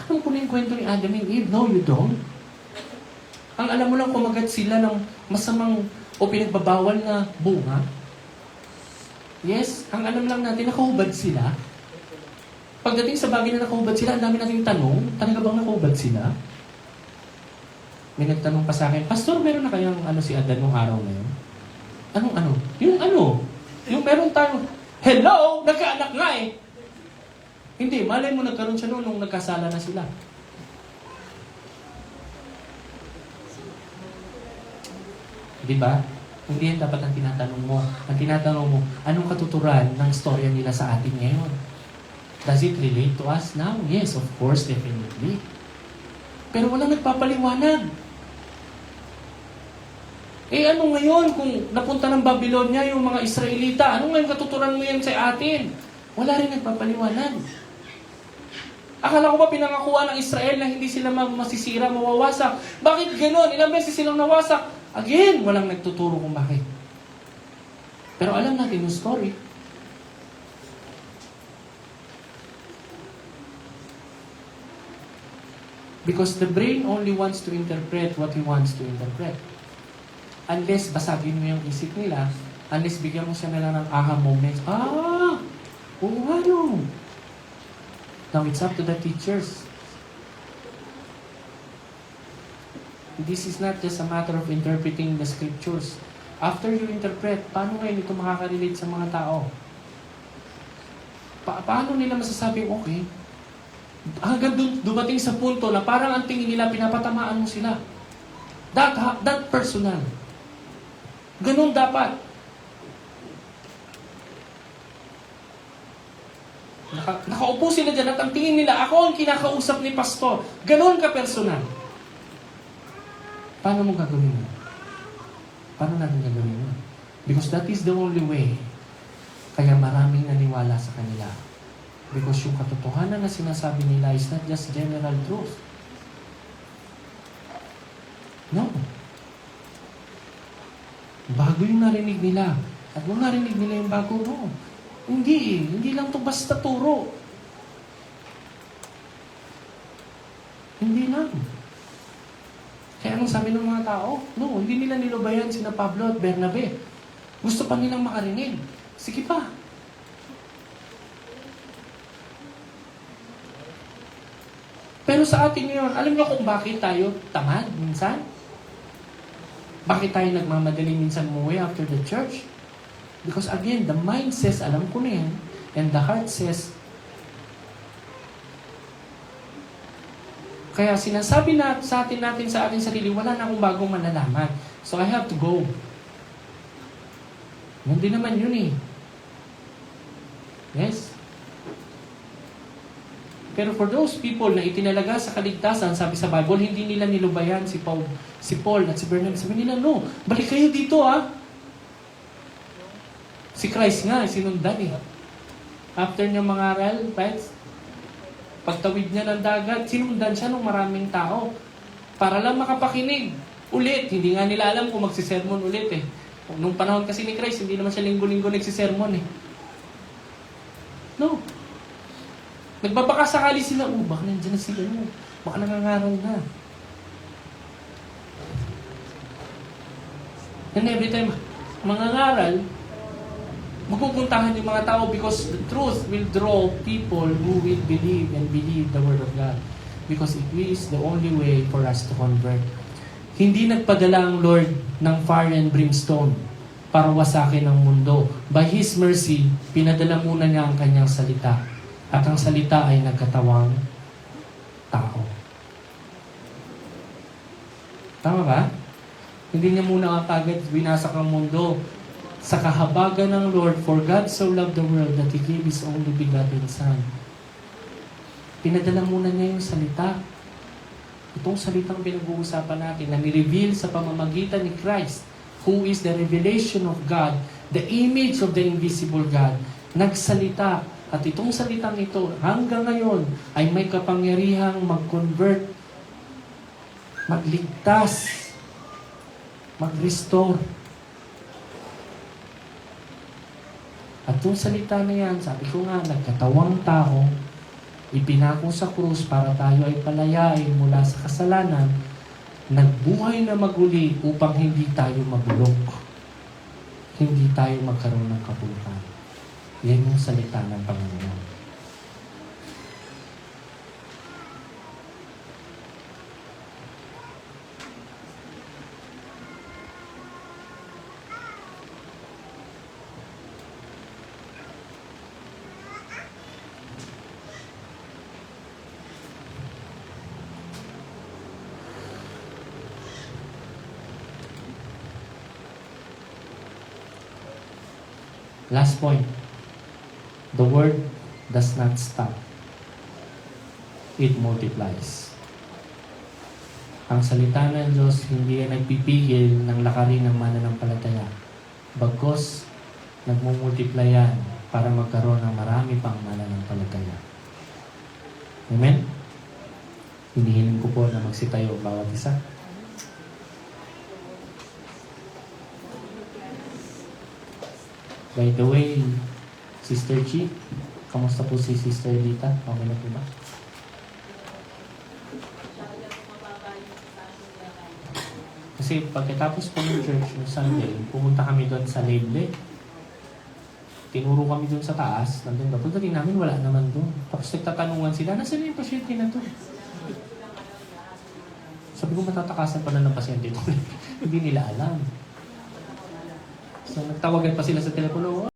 Alam ko na yung kwento ni Adam and Eve. No, you don't. Ang alam mo lang kumagat sila ng masamang o pinagbabawal na bunga. Yes, ang alam lang natin, nakahubad sila. Pagdating sa bagay na nakahubad sila, ang dami nating tanong, talaga bang nakahubad sila? May nagtanong pa sa akin, Pastor, meron na kayang si Adan nung araw na yun? Anong ano? Yung meron tayo, hello, nagkaanak nga eh. Hindi, malay mo nagkaroon siya noon nung nagkasala na sila. Di ba? Hindi yan dapat ang tinatanong mo. Ang tinatanong mo, anong katuturan ng storya nila sa atin ngayon? Does it relate to us now? Yes, of course, definitely. Pero walang nagpapaliwanag. Ano ngayon kung napunta ng Babylonia yung mga Israelita? Anong ngayon katuturan mo yan sa atin? Wala rin nagpapaliwanag. Akala ko ba pinangakuan ng Israel na hindi sila masisira, mawawasak? Bakit gano'n? Ilang beses silang nawasak? Again, walang nagtuturo kung bakit. Pero alam natin yung story. Because the brain only wants to interpret what he wants to interpret. Unless basagin mo yung isip nila, unless bigyan mo siya nila ng aha moments. Oo nga no. Now it's up to the teachers. This is not just a matter of interpreting the scriptures. After you interpret, paano ngayon ito makaka-relate sa mga tao? Paano nila masasabing okay? Hanggang dumating sa punto na parang ang tingin nila, pinapatamaan mo sila. That personal. Ganun dapat. Nakaupo sila dyan at ang tingin nila, ako ang kinakausap ni pastor. Ganun ka personal. Paano mo gagawin mo? Paano natin gagawin mo? Because that is the only way. Kaya maraming naniwala sa kanila. Because yung katotohanan na sinasabi nila is not just general truth. No. Bago yung narinig nila. At kung narinig nila yung bago, no. Hindi. Hindi lang to basta turo. Hindi lang. Kaya anong sabi ng mga tao? No, hindi nila nilubayan sina Pablo at Bernabe. Gusto pa nilang makarinig. Sige pa. Pero sa atin ngayon, alam niyo kung bakit tayo tamad minsan? Bakit tayo nagmamadali minsan umuwi after the church? Because again, the mind says, alam ko na yan. And the heart says, kaya sinasabi sa ating sarili, wala na akong bagong malalaman. So I have to go. Hindi naman yun eh. Yes? Pero for those people na itinalaga sa kaligtasan, sabi sa Bible, hindi nila nilubayan si Paul at si Bernabe. Sabi nila, no, balik kayo dito Si Christ nga, sinundan eh. After niya mangaral, right? Pagtawid niya ng dagat, sinundan siya ng maraming tao para lang makapakinig ulit. Hindi nga nila alam kung magsisermon ulit eh. Nung panahon kasi ni Christ, hindi naman siya linggo-linggo nagsisermon eh. No. Nagbabaka sakali sila, baka nandiyan na sila, baka nangangaral na. And every time mangangaral, magpupuntahan yung mga tao because the truth will draw people who will believe and believe the Word of God. Because it is the only way for us to convert. Hindi nagpadala ang Lord ng fire and brimstone para wasakin ang mundo. By His mercy, pinadala muna niya ang kanyang salita. At ang salita ay nagkatawang tao. Tama ba? Hindi niya muna agad winasak ang mundo. Sa kahabagan ng Lord, for God so loved the world that He gave His only begotten Son. Pinadala muna niya yung salita. Itong salitang pinag-uusapan natin na ni-reveal sa pamamagitan ni Christ, who is the revelation of God, the image of the invisible God, nagsalita. At itong salitang ito, hanggang ngayon, ay may kapangyarihang mag-convert, magligtas, mag-restore. At itong salita na yan, sabi ko nga, nagkatawang tao, ipinako sa krus para tayo ay palayain mula sa kasalanan, nagbuhay na maguli upang hindi tayo mabulok. Hindi tayo magkaroon ng kabuluhan. Yan yung salita ng Panginoon. Last point. The word does not stop. It multiplies. Ang salita ng Diyos hindi yan nagpipigil ng lakarin ng mananampalataya. Bagkus, nagmumultiply yan para magkaroon ng marami pang mananampalataya. Amen? Hinihiling ko po na magsitayo bawat isa. By the way, Sister Chi, kamusta po si Sister Lita? Okay na po ba? Kasi pagkatapos po ng church, yung Sunday, pumunta kami doon sa Leble. Tinuro kami doon sa taas. Nandun ba? Pagdating namin, wala naman doon. Tapos nagtatanungan sila, nasaan yung pasyente na to? Sabi ko, matatakasan pala ng pasyente ito. Hindi nila alam. So, nagtawagan pa sila sa telepono.